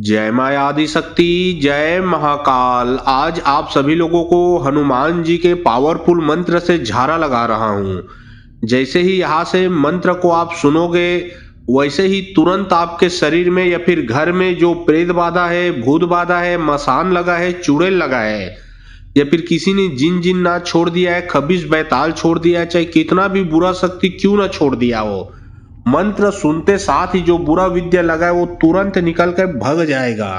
जय माया आदि शक्ति, जय महाकाल। आज आप सभी लोगों को हनुमान जी के पावरफुल मंत्र से झारा लगा रहा हूँ। जैसे ही यहाँ से मंत्र को आप सुनोगे, वैसे ही तुरंत आपके शरीर में या फिर घर में जो प्रेत बाधा है, भूत बाधा है, मसान लगा है, चुड़ैल लगा है, या फिर किसी ने जिन जिन ना छोड़ दिया है, खबीस बैताल छोड़ दिया है, चाहे कितना भी बुरा शक्ति क्यों ना छोड़ दिया हो, मंत्र सुनते साथ ही जो बुरा विद्या लगा है वो तुरंत निकल कर भग जाएगा।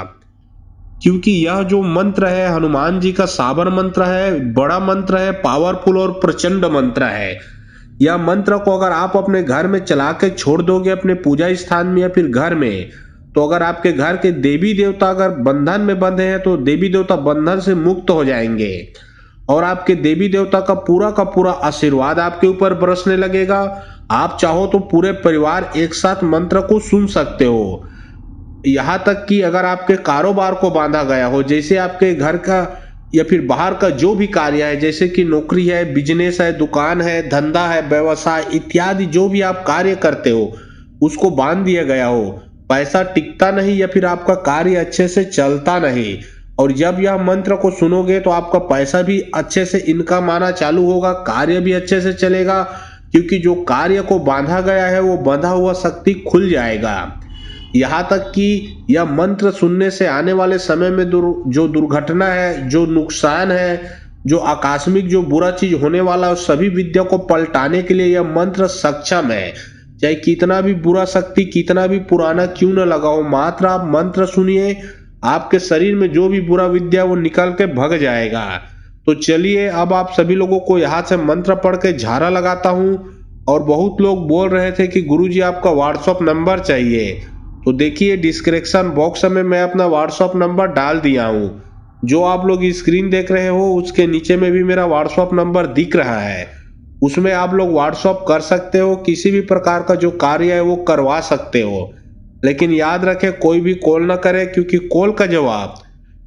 क्योंकि यह जो मंत्र है हनुमान जी का साबर मंत्र है, बड़ा मंत्र है, पावरफुल और प्रचंड मंत्र है। यह मंत्र को अगर आप अपने घर में चला के छोड़ दोगे, अपने पूजा स्थान में या फिर घर में, तो अगर आपके घर के देवी देवता अगर बंधन में बंधे हैं तो देवी देवता बंधन से मुक्त हो जाएंगे और आपके देवी देवता का पूरा आशीर्वाद आपके ऊपर बरसने लगेगा। आप चाहो तो पूरे परिवार एक साथ मंत्र को सुन सकते हो। यहाँ तक कि अगर आपके कारोबार को बांधा गया हो, जैसे आपके घर का या फिर बाहर का जो भी कार्य है, जैसे कि नौकरी है, बिजनेस है, दुकान है, धंधा है, व्यवसाय इत्यादि जो भी आप कार्य करते हो, उसको बांध दिया गया हो, पैसा टिकता नहीं या फिर आपका कार्य अच्छे से चलता नहीं, और जब यह मंत्र को सुनोगे तो आपका पैसा भी अच्छे से इनकम आना चालू होगा, कार्य भी अच्छे से चलेगा। क्योंकि जो कार्य को बांधा गया है वो बंधा हुआ शक्ति खुल जाएगा। यहाँ तक कि यह मंत्र सुनने से आने वाले समय में जो दुर्घटना है, जो नुकसान है, जो आकस्मिक जो बुरा चीज होने वाला है, सभी विद्या को पलटाने के लिए यह मंत्र सक्षम है। चाहे कितना भी बुरा शक्ति, कितना भी पुराना क्यों न लगा हो, मात्र आप मंत्र सुनिए, आपके शरीर में जो भी बुरा विद्या वो निकल के भग जाएगा। तो चलिए अब आप सभी लोगों को यहाँ से मंत्र पढ़ के झारा लगाता हूँ। और बहुत लोग बोल रहे थे कि गुरुजी आपका व्हाट्सएप नंबर चाहिए, तो देखिए डिस्क्रिप्शन बॉक्स में मैं अपना व्हाट्सएप नंबर डाल दिया हूँ। जो आप लोग स्क्रीन देख रहे हो उसके नीचे में भी मेरा व्हाट्सएप नंबर दिख रहा है, उसमें आप लोग व्हाट्सएप कर सकते हो, किसी भी प्रकार का जो कार्य है वो करवा सकते हो। लेकिन याद रखें कोई भी कॉल ना करे, क्योंकि कॉल का जवाब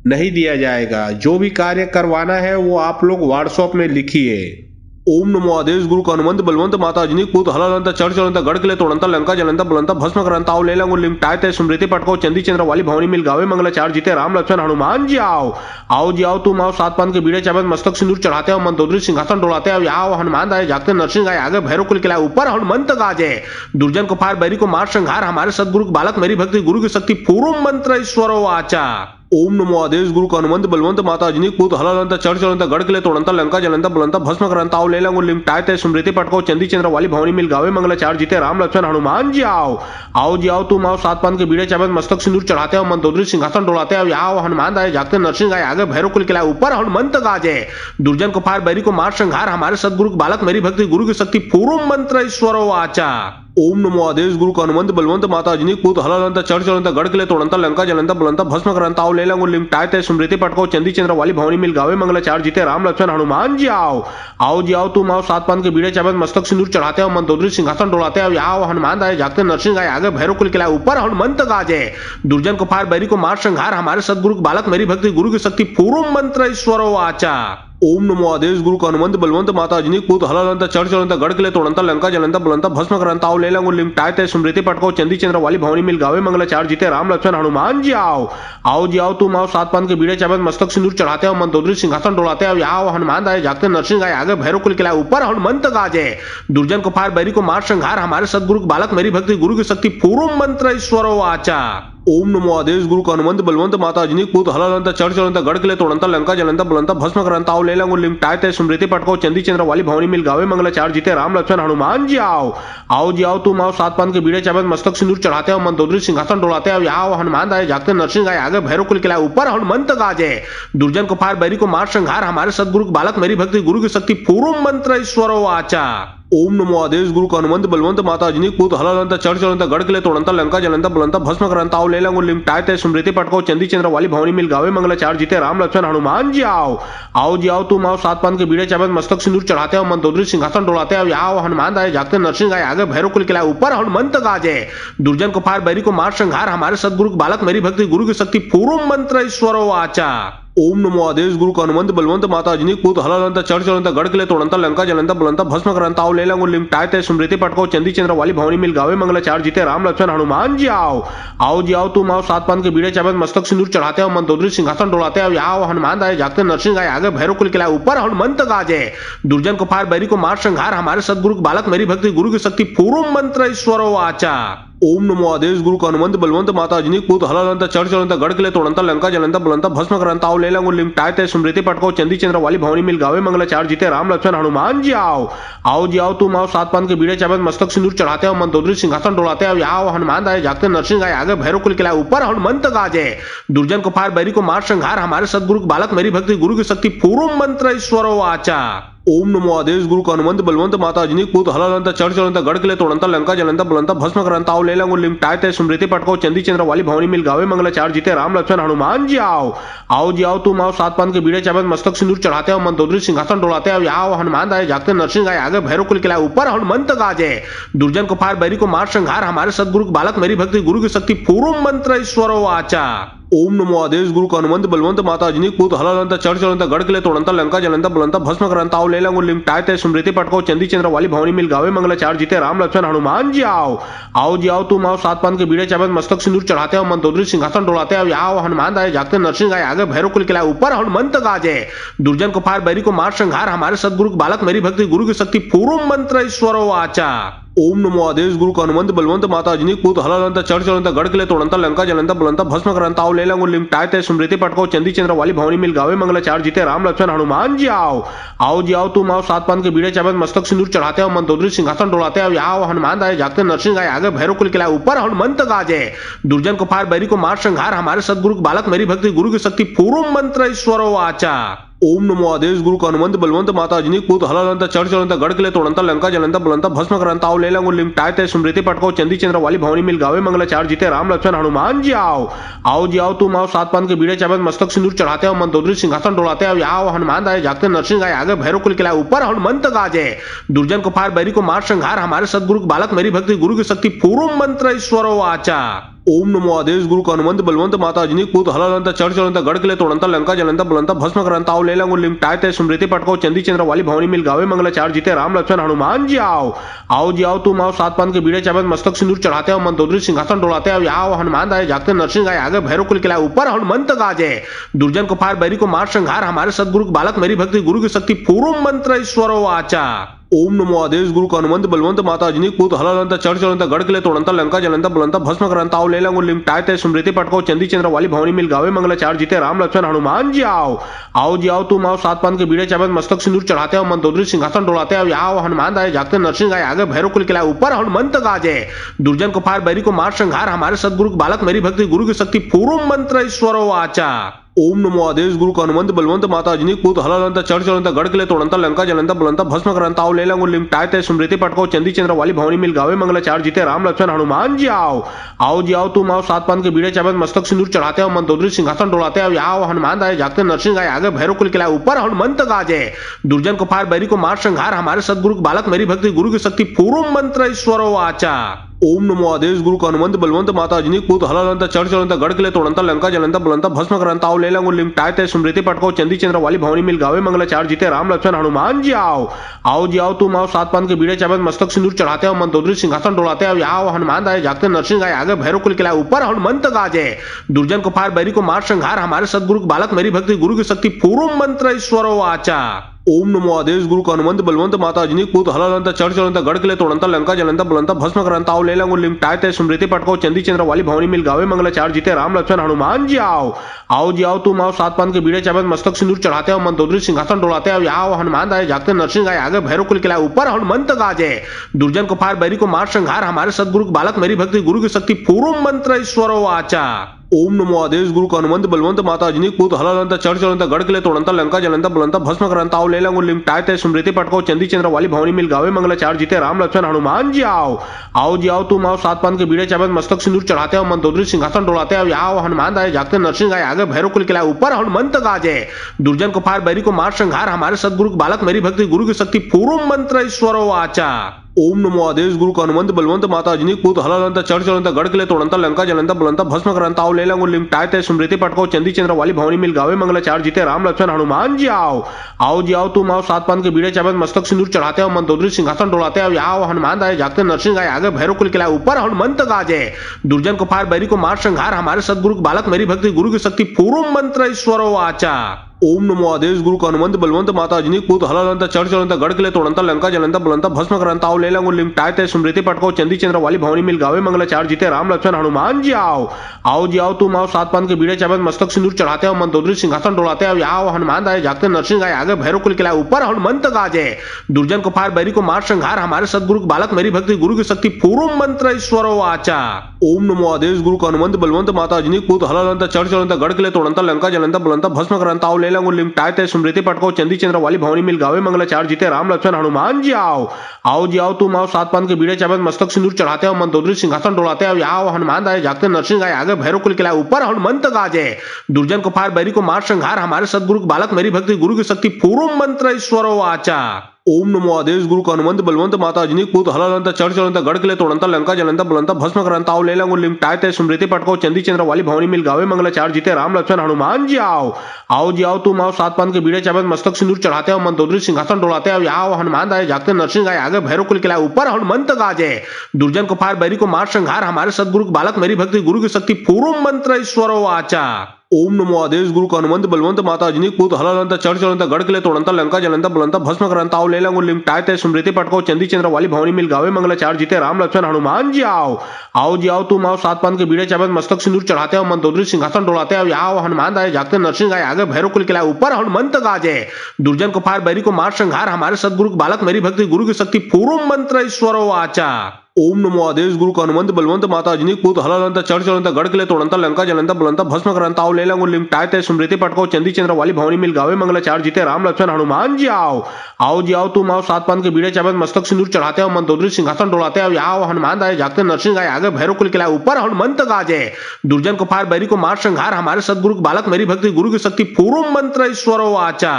नहीं दिया जाएगा। जो भी कार्य करवाना है वो आप लोग व्हाट्सएप में लिखिए। ओम नमो आदेश गुरु का हनुमंत बलवंत माता अजनी पूत हलालंत चढ़ चलंत गढ़ किले तोड़ंता लंका जलंता बुलंता भस्म करंता आओ ले लंगो लिमटाते स्मृति पटको चंदी चंद्र वाली भवनी मिल गावे मंगलाचार जीते राम लक्ष्मण हनुमान जी आओ आओ जी आओ तुम आओ सात पान के बीड़े चावत मस्तक सिंदूर चढ़ाते हो मंदोदरी सिंहासन डोलाते हो आओ हनुमान आए जागते नरसिंह आए आगे भैरव कुल किला ऊपर हनुमंत गाजे दुर्जन को फार बैरी को मार संहार हमारे सदगुरु बालक मेरी भक्ति गुरु की शक्ति पूर्व मंत्र ईश्वरो वाचा। ओम नमो आदेश गुरु का हनुमंत बलवंत माता अजनी पूत हलालंत चढ़ चलंत गढ़ किले तोड़ंता लंका जलंता बुलंता भस्म करंता आओ ले लंगो लिमटाते स्मृति पटको चंदी चंद्र वाली भवनी मिल गावे मंगलाचार जीते राम लक्ष्मण हनुमान जी आओ जी आओ तुम आओ सात पान के बीड़े चावत मस्तक सिंदूर चढ़ाते हो मंदोदरी सिंहासन डोलाते हो आओ हनुमान आए जागते नरसिंह आए आगे भैरव कुल किला ऊपर हनुमंत गाजे दुर्जन को फार बैरी को मार संहार हमारे सदगुरु बालक मेरी भक्ति गुरु की शक्ति पूर्व मंत्र ईश्वरो वाचा। ओम नमो आदेश गुरु का हनुमंत बलवंत माता अजनी पूत हलालंत चढ़ चलंत गढ़ किले तोड़ंता लंका जलंता बुलंता भस्म करंता आओ ले लंगो लिमटाते स्मृति पटको चंदी चंद्र वाली भवनी मिल गावे मंगलाचार जीते राम लक्ष्मण हनुमान जी आओ जी आओ तुम आओ सात पान के बीड़े चावत मस्तक सिंदूर चढ़ाते हो मंदोदरी सिंहासन डोलाते हो आओ हनुमान आए जागते नरसिंह आए आगे भैरव कुल किला ऊपर हनुमंत गाजे दुर्जन को फार बैरी को मार संहार हमारे सदगुरु बालक मेरी भक्ति गुरु की शक्ति पूर्व मंत्र ईश्वरो वाचा। ओम नमो आदेश गुरु का हनुमंत बलवंत माता अजनी पूत हलालंत चढ़ चलंत गढ़ किले तोड़ंता लंका जलंता बुलंता भस्म करंता आओ ले लंगो लिमटाते स्मृति पटको चंदी चंद्र वाली भवनी मिल गावे मंगलाचार जीते राम लक्ष्मण हनुमान जी आओ जी आओ तुम आओ सात पान के बीड़े चावत मस्तक सिंदूर चढ़ाते हो मंदोदरी सिंहासन डोलाते हो आओ हनुमान आए जागते नरसिंह आए आगे भैरव कुल किला ऊपर हनुमंत गाजे दुर्जन को फार बैरी को मार संहार हमारे सदगुरु बालक मेरी भक्ति गुरु की शक्ति पूर्व मंत्र ईश्वरो वाचा। ओम नमो आदेश गुरु का हनुमंत बलवंत माता अजनी पूत हलालंत चढ़ चलंत गढ़ किले तोड़ंता लंका जलंता बुलंता भस्म करंता आओ ले लंगो लिमटाते स्मृति पटको चंदी चंद्र वाली भवनी मिल गावे मंगलाचार जीते राम लक्ष्मण हनुमान जी आओ जी आओ तुम आओ सात पान के बीड़े चावत मस्तक सिंदूर चढ़ाते हो मंदोदरी सिंहासन डोलाते हो आओ हनुमान आए जागते नरसिंह आए आगे भैरव कुल किला ऊपर हनुमंत गाजे दुर्जन को फार बैरी को मार संहार हमारे सदगुरु बालक मेरी भक्ति गुरु की शक्ति पूर्व मंत्र ईश्वरो वाचा। ओम नमो आदेश गुरु का हनुमंत बलवंत माता अजनी पूत हलालंत चढ़ चलंत गढ़ किले तोड़ंता लंका जलंता बुलंता भस्म करंता आओ ले लंगो लिमटाते स्मृति पटको चंदी चंद्र वाली भवनी मिल गावे मंगलाचार जीते राम लक्ष्मण हनुमान जी आओ जी आओ तुम आओ सात पान के बीड़े चावत मस्तक सिंदूर चढ़ाते हो मंदोदरी सिंहासन डोलाते हो आओ हनुमान आए जागते नरसिंह आए आगे भैरव कुल किला ऊपर हनुमंत गाजे दुर्जन को फार बैरी को मार संहार हमारे सदगुरु बालक मेरी भक्ति गुरु की शक्ति पूर्व मंत्र ईश्वरो वाचा। ओम नमो आदेश गुरु हनुमंत बलवंत माता अजनी पूत हलालंत चढ़ चलंत गढ़ किले तोड़ंत लंका जलंत बुलंत भस्म करंत आओ लेला गुण लिमटाते स्मृति पटको चंदी चंद्र वाली भवनी मिल गावे मंगल चार जीते राम लक्ष्मण हनुमान जी आओ जी आओ तुम आओ सात पान के बीड़े चाबत मस्तक सिंदूर चढ़ाते हो मंदोदरी सिंहासन डोलाते हो आओ हनुमान आए जागते नरसिंह आए आगे भैरव कुल किला ऊपर हनुमंत गाजे दुर्जन को फार बैरी को मार संहार हमारे सदगुरु बालक मेरी भक्ति गुरु की शक्ति पूर्व मंत्र ईश्वरो वाचा ओम नमो आदेश गुरु हनुमंत बलवंत माता अजनी पूत हलालंत चढ़ चलंत गढ़ किले तोड़ंत लंका जलंत बुलंत भस्म करंत आओ लेला गुण लिमटाते स्मृति पटको चंदी चंद्र वाली भवनी मिल गावे मंगल चार जीते राम लक्ष्मण हनुमान जी आओ जी आओ तुम आओ सात पान के बीड़े चाबत मस्तक सिंदूर चढ़ाते हो मंदोदरी सिंहासन डोलाते हो आओ हनुमान आए जागते नरसिंह आए आगे भैरव कुल किला ऊपर हनुमंत गाजे दुर्जन को फार बैरी को मार संहार हमारे सदगुरु बालक मेरी भक्ति गुरु की शक्ति पूर्व मंत्र ईश्वरो वाचा ओम नमो आदेश गुरु हनुमंत बलवंत माता अजनी पूत हलालंत चढ़ चलंत गढ़ किले तोड़ंत लंका जलंत बुलंत भस्म करंत आओ लेला गुण लिमटाते स्मृति पटको चंदी चंद्र वाली भवनी मिल गावे मंगल चार जीते राम लक्ष्मण हनुमान जी आओ जी आओ तुम आओ सात पान के बीड़े चाबत मस्तक सिंदूर चढ़ाते हो मंदोदरी सिंहासन डोलाते हो आओ हनुमान आए जागते नरसिंह आए आगे भैरव कुल किला ऊपर हनुमंत गाजे दुर्जन को फार बैरी को मार संहार हमारे सदगुरु बालक मेरी भक्ति गुरु की शक्ति पूर्व मंत्र ईश्वरो वाचा ओम नमो आदेश गुरु हनुमंत बलवंत माता अजनी पूत हलालंत चढ़ चलंत गढ़ किले तोड़ंत लंका जलंत बुलंत भस्म करंत आओ लेला गुण लिमटाते स्मृति पटको चंदी चंद्र वाली भवनी मिल गावे मंगल चार जीते राम लक्ष्मण हनुमान जी आओ जी आओ तुम आओ सात पान के बीड़े चाबत मस्तक सिंदूर चढ़ाते हो मंदोदरी सिंहासन डोलाते हो आओ हनुमान आए जागते नरसिंह आए आगे भैरव कुल किला ऊपर हनुमंत गाजे दुर्जन को फार बैरी को मार संहार हमारे सदगुरु बालक मेरी भक्ति गुरु की शक्ति पूर्व मंत्र ईश्वरो वाचा ओम नमो आदेश गुरु हनुमंत बलवंत माता अजनी पूत हलालंत चढ़ चलंत गढ़ किले तोड़ंत लंका जलंत बुलंत भस्म करंत आओ लेला गुण लिमटाते स्मृति पटको चंदी चंद्र वाली भवनी मिल गावे मंगल चार जीते राम लक्ष्मण हनुमान जी आओ जी आओ तुम आओ सात पान के बीड़े चाबत मस्तक सिंदूर चढ़ाते हो मंदोदरी सिंहासन डोलाते हो आओ हनुमान आए जागते नरसिंह आए आगे भैरव कुल किला ऊपर हनुमंत गाजे दुर्जन को फार बैरी को मार संहार हमारे सदगुरु बालक मेरी भक्ति गुरु की शक्ति पूर्व मंत्र ईश्वरो वाचा ओम नमो आदेश गुरु हनुमंत बलवंत माता अजनी पूत हलालंत चढ़ चलंत गढ़ किले तोड़ंत लंका जलंत बुलंत भस्म करंत आओ लेला गुण लिमटाते स्मृति पटको चंदी चंद्र वाली भवनी मिल गावे मंगल चार जीते राम लक्ष्मण हनुमान जी आओ जी आओ तुम आओ सात पान के बीड़े चाबत मस्तक सिंदूर चढ़ाते हो मंदोदरी सिंहासन डोलाते हो आओ हनुमान आए जागते नरसिंह आए आगे भैरव कुल किला ऊपर हनुमंत गाजे दुर्जन को फार बैरी को मार संहार हमारे सदगुरु बालक मेरी भक्ति गुरु की शक्ति पूर्व मंत्र ईश्वरो वाचा ओम नमो आदेश गुरु हनुमंत बलवंत माता अजनी पूत हलालंत चढ़ चलंत गढ़ किले तोड़ंत लंका जलंत बुलंत भस्म करंत आओ लेला गुण लिमटाते स्मृति पटको चंदी चंद्र वाली भवनी मिल गावे मंगल चार जीते राम लक्ष्मण हनुमान जी आओ जी आओ तुम आओ सात पान के बीड़े चाबत मस्तक सिंदूर चढ़ाते हो मंदोदरी सिंहासन डोलाते हो आओ हनुमान आए जागते नरसिंह आए आगे भैरव कुल किला ऊपर हनुमंत गाजे दुर्जन को फार बैरी को मार संहार हमारे सदगुरु बालक मेरी भक्ति गुरु की शक्ति पूर्व मंत्र ईश्वरो वाचा ओम नमो आदेश गुरु हनुमंत बलवंत माता अजनी पूत हलालंत चढ़ चलंत गढ़ किले तोड़ंत लंका जलंत बुलंत भस्म करंत आओ लेला गुण लिमटाते स्मृति पटको चंदी चंद्र वाली भवनी मिल गावे मंगल चार जीते राम लक्ष्मण हनुमान जी आओ जी आओ तुम आओ सात पान के बीड़े चाबत मस्तक सिंदूर चढ़ाते हो मंदोदरी सिंहासन डोलाते हो आओ हनुमान आए जागते नरसिंह आए आगे भैरव कुल किला ऊपर हनुमंत गाजे दुर्जन को फार बैरी को मार संहार हमारे सदगुरु बालक मेरी भक्ति गुरु की शक्ति पूर्व मंत्र ईश्वरो वाचा ओम नमो आदेश गुरु हनुमंत बलवंत माता अजनी पूत हलालंत चढ़ चलंत गढ़ किले तोड़ंत लंका जलंत बुलंत भस्म करंत आओ लेला गुण लिमटाते स्मृति पटको चंदी चंद्र वाली भवनी मिल गावे मंगल चार जीते राम लक्ष्मण हनुमान जी आओ जी आओ तुम आओ सात पान के बीड़े चाबत मस्तक सिंदूर चढ़ाते हो मंदोदरी सिंहासन डोलाते हो आओ हनुमान आए जागते नरसिंह आए आगे भैरव कुल किला ऊपर हनुमंत गाजे दुर्जन को फार बैरी को मार संहार हमारे सदगुरु बालक मेरी भक्ति गुरु की शक्ति पूर्व मंत्र ईश्वरो वाचा ओम नमो आदेश गुरु हनुमंत बलवंत माता अजनी पूत हलालंत चढ़ चलंत गढ़ किले तोड़ंत लंका जलंत बुलंत भस्म करंत आओ लेला गुण लिमटाते स्मृति पटको चंदी चंद्र वाली भवनी मिल गावे मंगल चार जीते राम लक्ष्मण हनुमान जी आओ जी आओ तुम आओ सात पान के बीड़े चाबत मस्तक सिंदूर चढ़ाते हो मंदोदरी सिंहासन डोलाते हो आओ हनुमान आए जागते नरसिंह आए आगे भैरव कुल किला ऊपर हनुमंत गाजे दुर्जन को फार बैरी को मार संहार हमारे सदगुरु बालक मेरी भक्ति गुरु की शक्ति पूर्व मंत्र ईश्वरो वाचा ओम नमो आदेश गुरु हनुमंत बलवंत माता अजनी पूत हलालंत चढ़ चलंत गढ़ किले तोड़ंत लंका जलंत बुलंत भस्म करंत आओ लेला गुण लिमटाते स्मृति पटको चंदी चंद्र वाली भवनी मिल गावे मंगल चार जीते राम लक्ष्मण हनुमान जी आओ जी आओ तुम आओ सात पान के बीड़े चाबत मस्तक सिंदूर चढ़ाते हो मंदोदरी सिंहासन डोलाते हो आओ हनुमान आए जागते नरसिंह आए आगे भैरव कुल किला ऊपर हनुमंत गाजे दुर्जन को फार बैरी को मार संहार हमारे सदगुरु बालक मेरी भक्ति गुरु की शक्ति पूर्व मंत्र ईश्वरो वाचा ओम नमो आदेश गुरु हनुमंत बलवंत माता अजनी पूत हलालंत चढ़ चलंत गढ़ किले तोड़ंत लंका जलंत बुलंत भस्म करंत आओ लेला गुण लिमटाते स्मृति पटको चंदी चंद्र वाली भवनी मिल गावे मंगल चार जीते राम लक्ष्मण हनुमान जी आओ जी आओ तुम आओ सात पान के बीड़े चाबत मस्तक सिंदूर चढ़ाते हो मंदोदरी सिंहासन डोलाते हो आओ हनुमान आए जागते नरसिंह आए आगे भैरव कुल किला ऊपर हनुमंत गाजे दुर्जन को फार बैरी को मार संहार हमारे सदगुरु बालक मेरी भक्ति गुरु की शक्ति पूर्व मंत्र ईश्वरो वाचा ओम नमो आदेश गुरु हनुमंत बलवंत माता अजनी पूत हलालंत चढ़ चलंत गढ़ किले तोड़ंत लंका जलंत बुलंत भस्म करंत आओ लेलंग लिमटायते स्मृति पटको चंदी चंद्र वाली भवनी मिल गावे मंगल चार जीते राम लक्ष्मण हनुमान जी आओ जी आओ तुम आओ सात पान के बीड़े चावत मस्तक सिंदूर चढ़ाते हो मंदोदरी सिंहासन डोलाते हो आओ हनुमान आए जागते नरसिंह आए आगे भैरव कुल किला ऊपर हनुमंत गाजे दुर्जन को फार बैरी को मार संहार हमारे सदगुरु बालक मेरी भक्ति गुरु की शक्ति पूर्व मंत्र ईश्वरो वाचा ओम नमो आदेश गुरु हनुमंत बलवंत माता अजनी पूत हलालंत चढ़ चलंत गढ़ किले तोड़ंत लंका जलंत बुलंत भस्म करंत आओ लेलंग लिमटायते स्मृति पटको चंदी चंद्र वाली भवनी मिल गावे मंगल चार जीते राम लक्ष्मण हनुमान जी आओ जी आओ तुम आओ सात पान के बीड़े चावत मस्तक सिंदूर चढ़ाते हो मंदोदरी सिंहासन डोलाते हो आओ हनुमान आए जागते नरसिंह आए आगे भैरव कुल किला ऊपर हनुमंत गाजे दुर्जन को फार बैरी को मार संहार हमारे सदगुरु बालक मेरी भक्ति गुरु की शक्ति पूर्व मंत्र ईश्वरो वाचा ओम नमो आदेश गुरु हनुमंत बलवंत माता अजनी पूत हलालंत चढ़ चलंत गढ़ किले तोड़ंत लंका जलंत बुलंत भस्म करंत आओ लेलंग लिमटायते स्मृति पटको चंदी चंद्र वाली भवनी मिल गावे मंगल चार जीते राम लक्ष्मण हनुमान जी आओ जी आओ तुम आओ सात पान के बीड़े चावत मस्तक सिंदूर चढ़ाते हो मंदोदरी सिंहासन डोलाते हो आओ हनुमान आए जागते नरसिंह आए आगे भैरव कुल किला ऊपर हनुमंत गाजे दुर्जन को फार बैरी को मार संहार हमारे सदगुरु बालक मेरी भक्ति गुरु की शक्ति पूर्व मंत्र ईश्वरो वाचा ओम नमो आदेश गुरु हनुमंत बलवंत माता अजनी पूत हलालंत चढ़ चलंत गढ़ किले तोड़ंत लंका जलंत बुलंत भस्म करंत आओ लेलंग लिमटायते स्मृति पटको चंदी चंद्र वाली भवनी मिल गावे मंगल चार जीते राम लक्ष्मण हनुमान जी आओ जी आओ तुम आओ सात पान के बीड़े चावत मस्तक सिंदूर चढ़ाते हो मंदोदरी सिंहासन डोलाते हो आओ हनुमान आए जागते नरसिंह आए आगे भैरव कुल किला ऊपर हनुमंत गाजे दुर्जन को फार बैरी को मार संहार हमारे सदगुरु बालक मेरी भक्ति गुरु की शक्ति पूर्व मंत्र ईश्वरो वाचा ओम नमो आदेश गुरु हनुमंत बलवंत माता अजनी पूत हलालंत चढ़ चलंत गढ़ किले तोड़ंत लंका जलंत बुलंत भस्म करंत आओ लेलंग लिमटायते स्मृति पटको चंदी चंद्र वाली भवनी मिल गावे मंगल चार जीते राम लक्ष्मण हनुमान जी आओ जी आओ तुम आओ सात पान के बीड़े चावत मस्तक सिंदूर चढ़ाते हो मंदोदरी सिंहासन डोलाते हो आओ हनुमान आए जागते नरसिंह आए आगे भैरव कुल किला ऊपर हनुमंत गाजे दुर्जन को फार बैरी को मार संहार हमारे सदगुरु बालक मेरी भक्ति गुरु की शक्ति पूर्व मंत्र ईश्वरो वाचा ओम नमो आदेश गुरु हनुमंत बलवंत माता अजनी पूत हलालंत चढ़ चलंत गढ़ किले तोड़ंत लंका जलंत बुलंत भस्म करंत आओ लेलंग लिमटायते स्मृति पटको चंदी चंद्र वाली भवनी मिल गावे मंगल चार जीते राम लक्ष्मण हनुमान जी आओ जी आओ तुम आओ सात पान के बीड़े चावत मस्तक सिंदूर चढ़ाते हो मंदोदरी सिंहासन डोलाते हो आओ हनुमान आए जागते नरसिंह आए आगे भैरव कुल किला ऊपर हनुमंत गाजे दुर्जन को फार बैरी को मार संहार हमारे सदगुरु बालक मेरी भक्ति गुरु की शक्ति पूर्व मंत्र ईश्वरो वाचा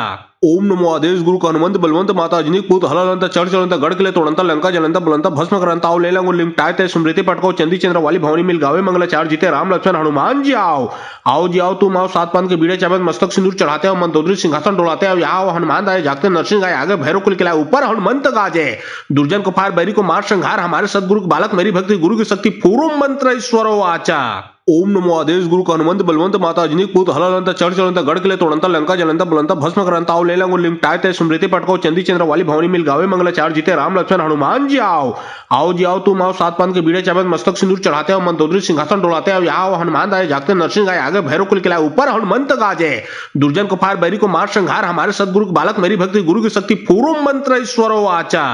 ओम नमो आदेश गुरु हनुमंत बलवंत माता अजनी पूत हलालंत चढ़ चलंत गढ़ किले तोड़ंत लंका जलंत बुलंत भस्म करंत आओ लेलंग लिमटायते स्मृति पटको चंदी चंद्र वाली भवनी मिल गावे मंगल चार जीते राम लक्ष्मण हनुमान जी आओ जी आओ तुम आओ सात पान के बीड़े चावत मस्तक सिंदूर चढ़ाते हो मंदोदरी सिंहासन डोलाते हो आओ हनुमान आए जागते नरसिंह आए आगे भैरव कुल किला ऊपर हनुमंत गाजे दुर्जन को फार बैरी को मार संहार हमारे सदगुरु बालक मेरी भक्ति गुरु की शक्ति पूर्व मंत्र ईश्वरो वाचा ओम नमो आदेश गुरु हनुमंत बलवंत माता अजनी पूत हलालंत चढ़ चलंत गढ़ किले तोड़ंत लंका जलंत बुलंत भस्म करंत आओ लेलंग लिमटायते स्मृति पटको चंदी चंद्र वाली भवनी मिल गावे मंगल चार जीते राम लक्ष्मण हनुमान जी आओ जी आओ तुम आओ सात पान के बीड़े चावत मस्तक सिंदूर चढ़ाते हो मंदोदरी सिंहासन डोलाते हो आओ हनुमान आए जागते नरसिंह आए आगे भैरव कुल किला ऊपर हनुमंत गाजे दुर्जन को फार बैरी को मार संहार हमारे सदगुरु बालक मेरी भक्ति गुरु की शक्ति पूर्व मंत्र ईश्वरो वाचा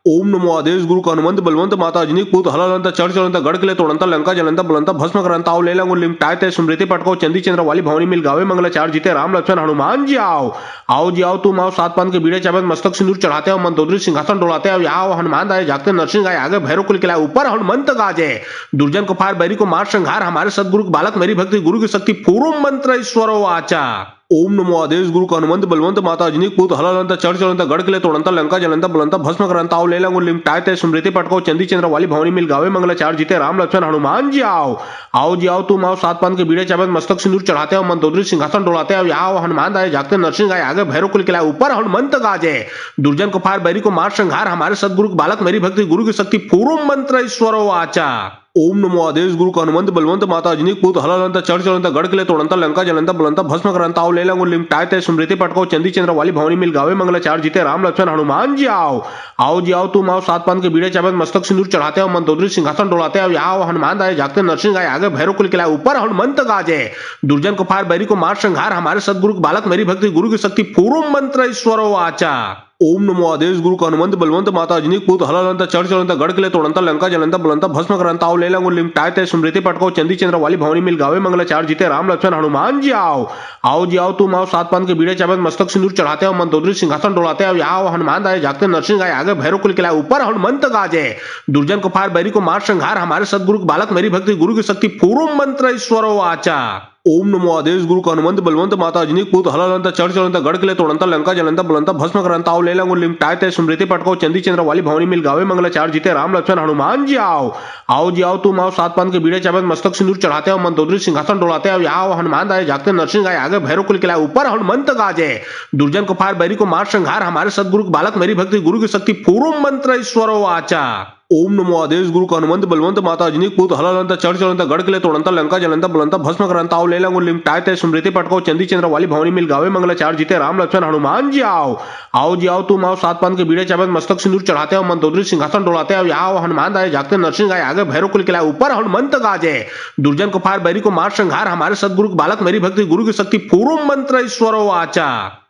ओम नमो आदेश गुरु हनुमंत बलवंत माता अजनी पूत हलालंत चढ़ चलंत गढ़ किले तोड़ंत लंका जलंत बुलंत भस्म करंत आओ लेलंग लिमटायते स्मृति पटको चंदी चंद्र वाली भवनी मिल गावे मंगल चार जीते राम लक्ष्मण हनुमान जी आओ जी आओ तुम आओ सात पान के बीड़े चावत मस्तक सिंदूर चढ़ाते हो मंदोदरी सिंहासन डोलाते हो आओ हनुमान आए जागते नरसिंह आए आगे भैरव कुल किला ऊपर हनुमंत गाजे दुर्जन को फार बैरी को मार संहार हमारे सदगुरु बालक मेरी भक्ति गुरु की शक्ति पूर्व मंत्र ईश्वरो वाचा ओम नमो आदेश गुरु हनुमंत बलवंत माता अजनी पूत हलालंत चढ़ चलंत गढ़ किले तोड़ंत लंका जलंत बुलंत भस्म करंत आओ लेलंग लिमटायते स्मृति पटको चंदी चंद्र वाली भवनी मिल गावे मंगल चार जीते राम लक्ष्मण हनुमान जी आओ जी आओ तुम आओ सात पान के बीड़े चावत मस्तक सिंदूर चढ़ाते हो मंदोदरी सिंहासन डोलाते हो आओ हनुमान आए जागते नरसिंह आए आगे भैरव कुल किला ऊपर हनुमंत गाजे दुर्जन को फार बैरी को मार संहार हमारे सदगुरु बालक मेरी भक्ति गुरु की शक्ति पूर्व मंत्र ईश्वरो वाचा ओम नमो आदेश गुरु हनुमंत बलवंत माता अजनी पूत हलालंत चढ़ चलंत गढ़ किले तोड़ंत लंका जलंत बुलंत भस्म करंत आओ लेलंग लिमटायते स्मृति पटको चंदी चंद्र वाली भवनी मिल गावे मंगल चार जीते राम लक्ष्मण हनुमान जी आओ जी आओ तुम आओ सात पान के बीड़े चावत मस्तक सिंदूर चढ़ाते हो मंदोदरी सिंहासन डोलाते हो आओ हनुमान आए जागते नरसिंह आए आगे भैरव कुल किला ऊपर हनुमंत गाजे दुर्जन को फार बैरी को मार संहार हमारे सदगुरु बालक मेरी भक्ति गुरु की शक्ति पूर्व मंत्र ईश्वरो वाचा ओम नमो आदेश गुरु हनुमंत बलवंत माता अजनी पूत हलालंत चढ़ चलंत गढ़ किले तोड़ंत लंका जलंत बुलंत भस्म करंत आओ लेलंग लिमटायते स्मृति पटको चंदी चंद्र वाली भवनी मिल गावे मंगल चार जीते राम लक्ष्मण हनुमान जी आओ जी आओ तुम आओ सात पान के बीड़े चावत मस्तक सिंदूर चढ़ाते हो मंदोदरी सिंहासन डोलाते हो आओ हनुमान आए जागते नरसिंह आए आगे भैरव कुल किला ऊपर हनुमंत गाजे दुर्जन को फार बैरी को मार संहार हमारे सदगुरु बालक मेरी भक्ति गुरु की शक्ति पूर्व मंत्र ईश्वरो वाचा ओम नमो आदेश गुरु का हनुमंत बलवंत माता अजनी पूत हलालंता चढ़ चढ़ंता गढ़ किले तोड़ंता लंका जलंता बुलंता भस्म करंता आओ लेला गुण लिमटाए ते स्मृति पटको चंदी चंद्र वाली भवनी मिल गावे मंगलाचार जीते राम लक्ष्मण हनुमान जी आओ जी आओ तुम आओ सात पान के बीड़े चावत मस्तक सिंदूर चढ़ाते हो मंदोदरी सिंहासन डोलाते हो आओ हनुमान आए जागते नरसिंह आए आगे भैरव कुल किला ऊपर हनुमंत गाजे दुर्जन को फार बैरी को मार संहार हमारे सदगुरु बालक मेरी भक्ति गुरु की शक्ति पूर्व मंत्र ईश्वरो आचा ओम नमो आदेश गुरु का हनुमंत बलवंत माता अजनी पूत हलालंता चढ़ चढ़ंता गढ़ किले तोड़ंता लंका जलंता बुलंता भस्म करंता आओ लेला गुण लिमटाए ते स्मृति पटको चंदी चंद्र वाली भवनी मिल गावे मंगलाचार जीते राम लक्ष्मण हनुमान जी आओ जी आओ तुम आओ सात पान के बीड़े चावत मस्तक सिंदूर चढ़ाते हो मंदोदरी सिंहासन डोलाते हो आओ हनुमान आए जागते नरसिंह आए आगे भैरव कुल किला ऊपर हनुमंत गाजे दुर्जन को फार बैरी को मार संहार हमारे सदगुरु बालक मेरी भक्ति गुरु की शक्ति पूर्व मंत्र ईश्वरो आचा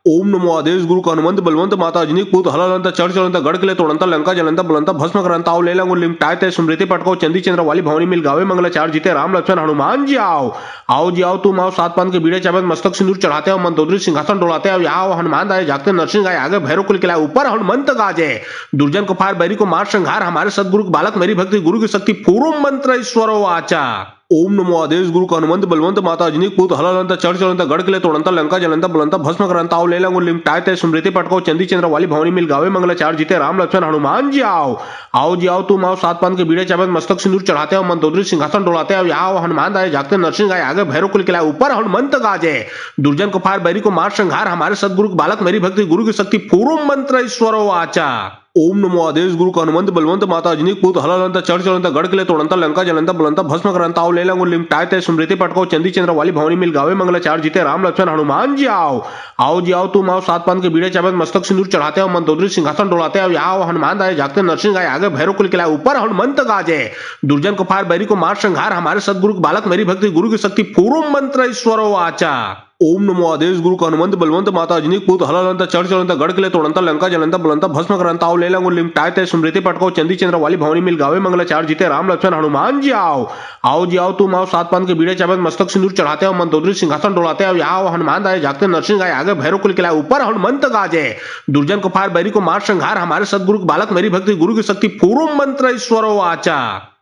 ओम नमो आदेश गुरु का हनुमंत बलवंत माता अजनी पूत हलालंता चढ़ चढ़ंता गढ़ किले तोड़ंता लंका जलंता बुलंता भस्म करंता आओ लेला गुण लिमटाए ते स्मृति पटको चंदी चंद्र वाली भवनी मिल गावे मंगलाचार जीते राम लक्ष्मण हनुमान जी आओ जी आओ तुम आओ सात पान के बीड़े चावत मस्तक सिंदूर चढ़ाते हो मंदोदरी सिंहासन डोलाते हो आओ हनुमान आए जागते नरसिंह आए आगे भैरव कुल किला ऊपर हनुमंत गाजे दुर्जन को फार बैरी को मार संहार हमारे सदगुरु बालक मेरी भक्ति गुरु की शक्ति पूर्व मंत्र ईश्वरो आचा ओम नमो आदेश गुरु का हनुमंत बलवंत माता अजनी पूत हलालंता चढ़ चढ़ंता गढ़ किले तोड़ंता लंका जलंता बुलंता भस्म करंता आओ लेला गुण लिमटाए ते स्मृति पटको चंदी चंद्र वाली भवनी मिल गावे मंगलाचार जीते राम लक्ष्मण हनुमान जी आओ जी आओ तुम आओ सात पान के बीड़े चावत मस्तक सिंदूर चढ़ाते हो मंदोदरी सिंहासन डोलाते हो आओ हनुमान आए जागते नरसिंह आए आगे भैरव कुल किला ऊपर हनुमंत गाजे दुर्जन को फार बैरी को मार संहार हमारे सदगुरु बालक मेरी भक्ति गुरु की शक्ति पूर्व मंत्र ईश्वरो आचा ओम नमो आदेश गुरु का हनुमंत बलवंत माता अजनी पूत हलालंता चढ़ चढ़ंता गढ़ किले तोड़ंता लंका जलंता बुलंता भस्म करंता आओ लेला गुण लिमटाए ते स्मृति पटको चंदी चंद्र वाली भवनी मिल गावे मंगलाचार जीते राम लक्ष्मण हनुमान जी आओ जी आओ तुम आओ सात पान के बीड़े चावत मस्तक सिंदूर चढ़ाते हो मंदोदरी सिंहासन डोलाते हो आओ हनुमान आए जागते नरसिंह आए आगे भैरव कुल किला ऊपर हनुमंत गाजे दुर्जन को फार बैरी को मार संहार हमारे सदगुरु बालक मेरी भक्ति गुरु की शक्ति पूर्व मंत्र ईश्वरो आचा ओम नमो आदेश गुरु का हनुमंत बलवंत माता अजनी पूत हलालंता चढ़ चढ़ंता गढ़ किले तोड़ंता लंका जलंता बुलंता भस्म करंता आओ लेला गुण लिमटाए ते स्मृति पटको चंदी चंद्र वाली भवनी मिल गावे मंगलाचार जीते राम लक्ष्मण हनुमान जी आओ जी आओ तुम आओ सात पान के बीड़े चावत मस्तक सिंदूर चढ़ाते हो मंदोदरी सिंहासन डोलाते हो आओ हनुमान आए जागते नरसिंह आए आगे भैरव कुल किला ऊपर हनुमंत गाजे दुर्जन को फार बैरी को मार संहार हमारे सदगुरु बालक मेरी भक्ति गुरु की शक्ति पूर्व मंत्र ईश्वरो आचा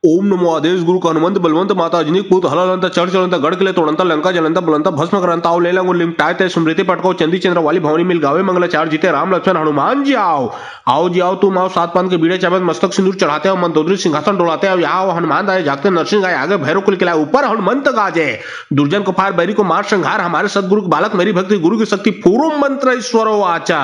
ओम नमो आदेश गुरु का हनुमंत बलवंत माता अजनी पूत हलालंता चढ़ चढ़ंता गढ़ किले तोड़ंता लंका जलंता बुलंता भस्म करंता आओ लेला गुण लिमटाए ते स्मृति पटको चंदी चंद्र वाली भवनी मिल गावे मंगलाचार जीते राम लक्ष्मण हनुमान जी आओ जी आओ तुम आओ सात पान के बीड़े चावत मस्तक सिंदूर चढ़ाते हो मंदोदरी सिंहासन डोलाते हो आओ हनुमान आए जागते नरसिंह आए आगे भैरव कुल किला ऊपर हनुमंत गाजे दुर्जन को फार बैरी को मार संहार हमारे सदगुरु बालक मेरी भक्ति गुरु की शक्ति पूर्व मंत्र ईश्वरो आचा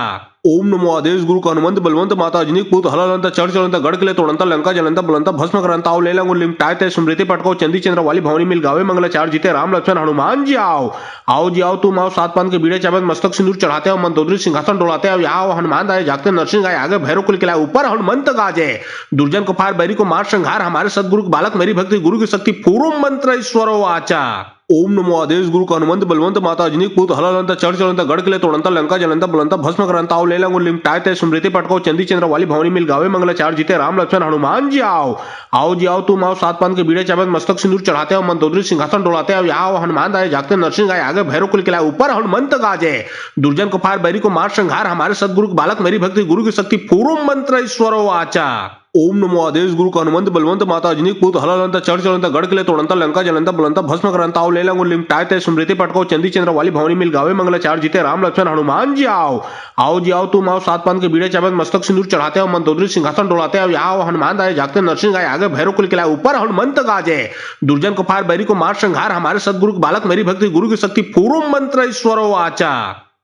ओम नमो आदेश गुरु का हनुमंत बलवंत माता अजनी पूत हलालंता चढ़ चढ़ंता गढ़ किले तोड़ंता लंका जलंता बुलंता भस्म करंता आओ लेला गुण लिमटाए ते स्मृति पटको चंदी चंद्र वाली भवनी मिल गावे मंगलाचार जीते राम लक्ष्मण हनुमान जी आओ जी आओ तुम आओ सात पान के बीड़े चावत मस्तक सिंदूर चढ़ाते हो मंदोदरी सिंहासन डोलाते हो आओ हनुमान आए जागते नरसिंह आए आगे भैरव कुल किला ऊपर हनुमंत गाजे दुर्जन को फार बैरी को मार संहार हमारे सदगुरु बालक मेरी भक्ति गुरु की शक्ति पूर्व मंत्र ईश्वरो आचा ओम नमो आदेश गुरु का हनुमंत बलवंत माता अजनी पूत हलालंता चढ़ चढ़ंता गढ़ किले तोड़ंता लंका जलंता बुलंता भस्म करंता आओ लेला गुण लिमटाए ते स्मृति पटको चंदी चंद्र वाली भवनी मिल गावे मंगलाचार जीते राम लक्ष्मण हनुमान जी आओ जी आओ तुम आओ सात पान के बीड़े चावत मस्तक सिंदूर चढ़ाते हो मंदोदरी सिंहासन डोलाते हो आओ हनुमान आए जागते नरसिंह आए आगे भैरव कुल किला ऊपर हनुमंत गाजे दुर्जन को फार बैरी को मार संहार हमारे सदगुरु बालक मेरी भक्ति गुरु की शक्ति पूर्व मंत्र ईश्वरो आचा ओम नमो आदेश गुरु का हनुमंत बलवंत माता अजनी पूत हलालंता चढ़ चढ़ंता गढ़ किले तोड़ंता लंका जलंता बुलंता भस्म करंता आओ लेला गुण लिमटाए ते स्मृति पटको चंदी चंद्र वाली भवनी मिल गावे मंगलाचार जीते राम लक्ष्मण हनुमान जी आओ जी आओ तुम आओ सात पान के बीड़े चावत मस्तक सिंदूर चढ़ाते हो मंदोदरी सिंहासन डोलाते हो आओ हनुमान आए जागते नरसिंह आए आगे भैरव कुल किला ऊपर हनुमंत गाजे दुर्जन को फार बैरी को मार संहार हमारे सदगुरु बालक मेरी भक्ति गुरु की शक्ति पूर्व मंत्र ईश्वरो आचा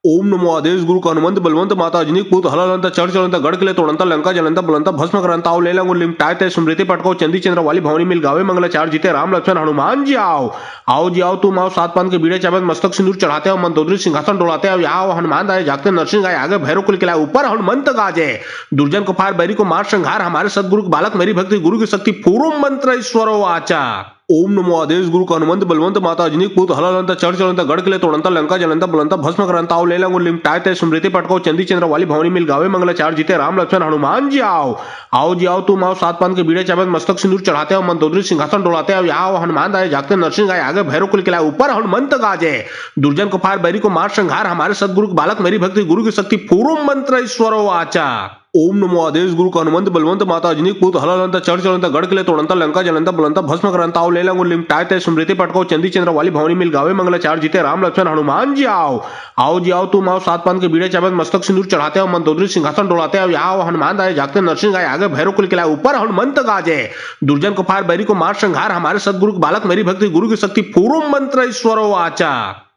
ओम नमो आदेश गुरु का हनुमंत बलवंत माता अजनी पूत हलालंता चढ़ चढ़ंता गढ़ किले तोड़ंता लंका जलंता बुलंता भस्म करंता आओ लेला गुण लिमटाए ते स्मृति पटको चंदी चंद्र वाली भवनी मिल गावे मंगलाचार जीते राम लक्ष्मण हनुमान जी आओ जी आओ तुम आओ सात पान के बीड़े चावत मस्तक सिंदूर चढ़ाते हो मंदोदरी सिंहासन डोलाते हो आओ हनुमान आए जागते नरसिंह आए आगे भैरव कुल किला ऊपर हनुमंत गाजे दुर्जन को फार बैरी को मार संहार हमारे सदगुरु बालक मेरी भक्ति गुरु की शक्ति पूर्व मंत्र ईश्वरो आचा ओम नमो आदेश गुरु का हनुमंत बलवंत माता अजनी पूत हलालंता चढ़ चढ़ंता गढ़ किले तोड़ंता लंका जलंता बुलंता भस्म करंता आओ लेला गुण लिमटाए ते स्मृति पटको चंदी चंद्र वाली भवनी मिल गावे मंगलाचार जीते राम लक्ष्मण हनुमान जी आओ जी आओ तुम आओ सात पान के बीड़े चावत मस्तक सिंदूर चढ़ाते हो मंदोदरी सिंहासन डोलाते हो आओ हनुमान आए जागते नरसिंह आए आगे भैरव कुल किला ऊपर हनुमंत गाजे दुर्जन को फार बैरी को मार संहार हमारे सदगुरु बालक मेरी भक्ति गुरु की शक्ति पूर्व मंत्र ईश्वरो आचा ओम नमो आदेश गुरु का हनुमंत बलवंत माता अजनी पूत हलालंत चढ़ चलंत गढ़ किले तोड़ंत लंका जलंत बुलंत भस्म करंत आओ लेला गुण लिमटाते स्मृति पटको चंदी चंद्र वाली भवनी मिल गावे मंगल चार जीते राम लक्ष्मण हनुमान जी आओ जी आओ तुम आओ सात पान के बीड़े चाबत मस्तक सिंदूर चढ़ाते हो मंदोदरी सिंहासन डोलाते हो आओ हनुमान आए जागते नरसिंह आए आगे भैरव कुल किला ऊपर हनुमंत गाजे दुर्जन को फार बैरी को मार संहार हमारे सदगुरु बालक मेरी भक्ति गुरु की शक्ति पूर्व मंत्र ईश्वरो आचा